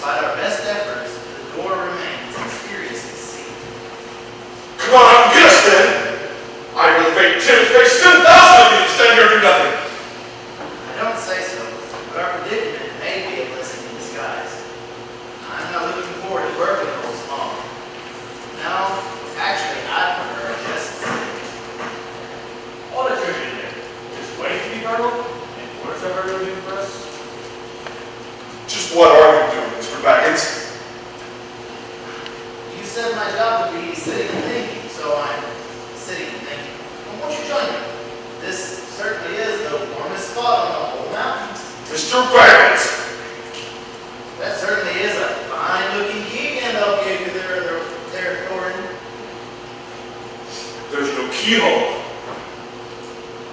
despite our best efforts, the door remains mysteriously sealed. Come on, get us then! I will fake 10,000 of you to stand here and do nothing. I don't say so, but our predicament may be a blessing in disguise. I'm not looking forward to working the whole small. No, actually, I prefer a guest sitting. All that you're doing there. Just waiting to be gargled? And what is that bird doing for us? Just what are you doing, Mr. Baggins? You said my job would be sitting and thinking, so I'm sitting and thinking. Well, won't you join me? This certainly is the warmest spot on the whole mountain. Mr. Baggins! That certainly is a fine-looking key Gandalf gave you there, Thorin. There's no keyhole.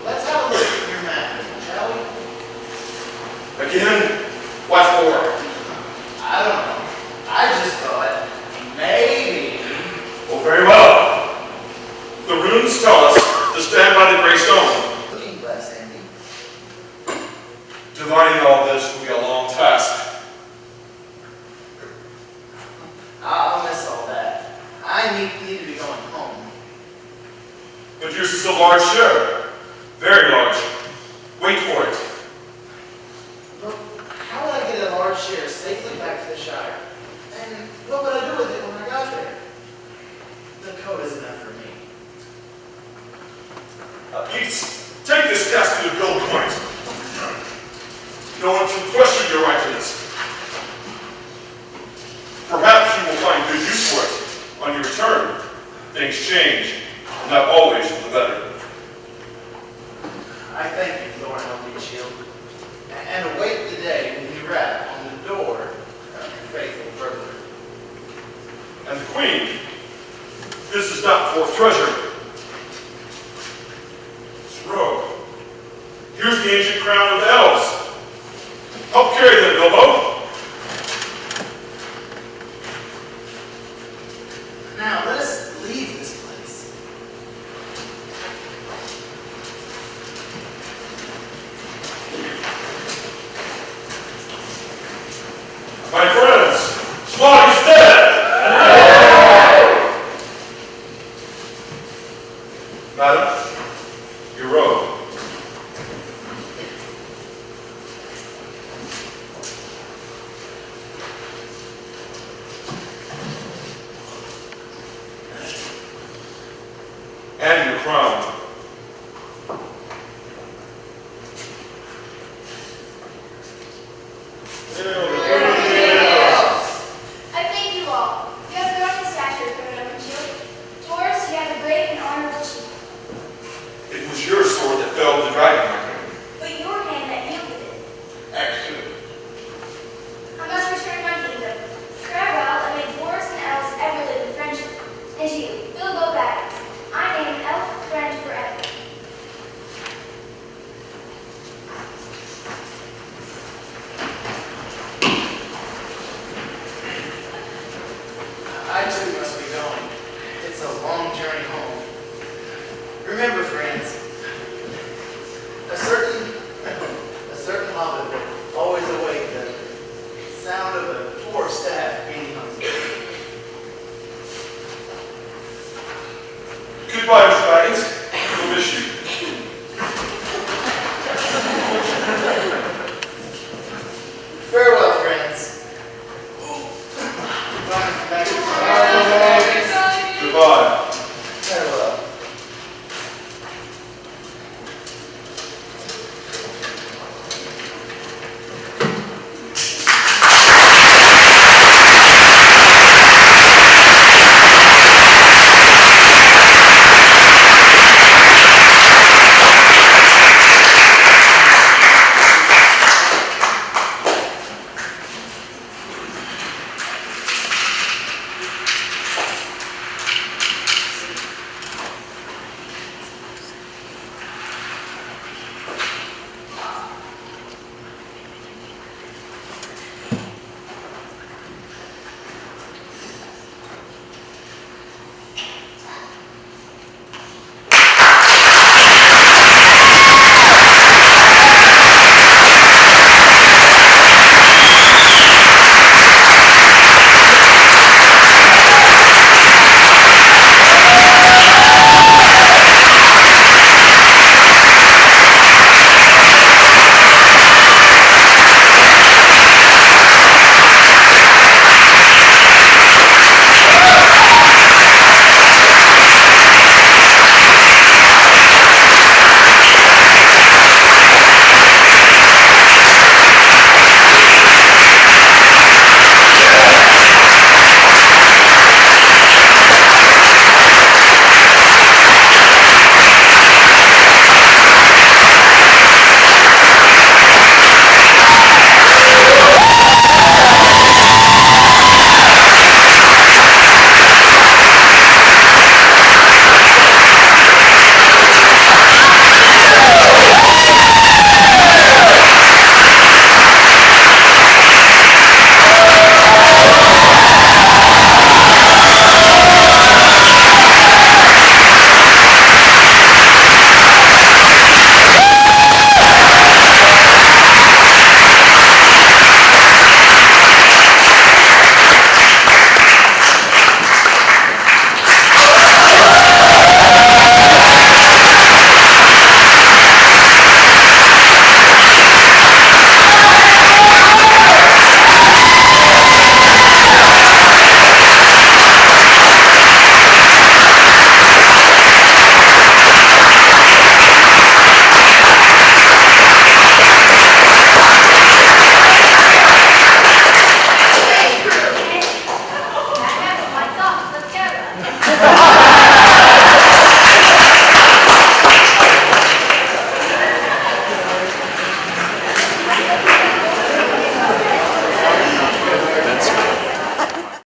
Let's have a look at your map, shall we? Again? What for? I don't know. I just thought maybe. Oh, very well. The runes tell us to stand by the gray stone. Looking glass, Andy. Divining all this will be a long task. I'll miss all that. I need to be going home. But yours is a large share. Very large. Wait for it. Look, how would I get a large share safely back to the Shire? And what would I do with it when I got there? The code is enough for me. Please, take this casket of gold coins. No one can question your right to this. Perhaps you will find good use for it on your return. Things change, and not always for the better. I thank you, Thorin Oakenshield, and await the day when you rap on the door of your faithful brother. And the Queen, this is not dwarf treasure. It's robe. Here's the ancient crown of the elves. Help carry them, Bilbo. Now, let us leave this place. My friends, Slog is dead! Madam, your robe. And your crown. I thank you all. You have grown in stature, Thorin Oakenshield. Dwarves, you have a great and honorable chief. It was your sword that felled the dragon, my friend. But your hand that yielded it. Excellent. I must return to my kingdom. Farewell, and may dwarves and elves ever live in friendship. And to you, Bilbo Baggins, I am an elf friend forever. I too must be going. It's a long journey home. Remember, friends, a certain hobbit will always await the sound of a dwarf staff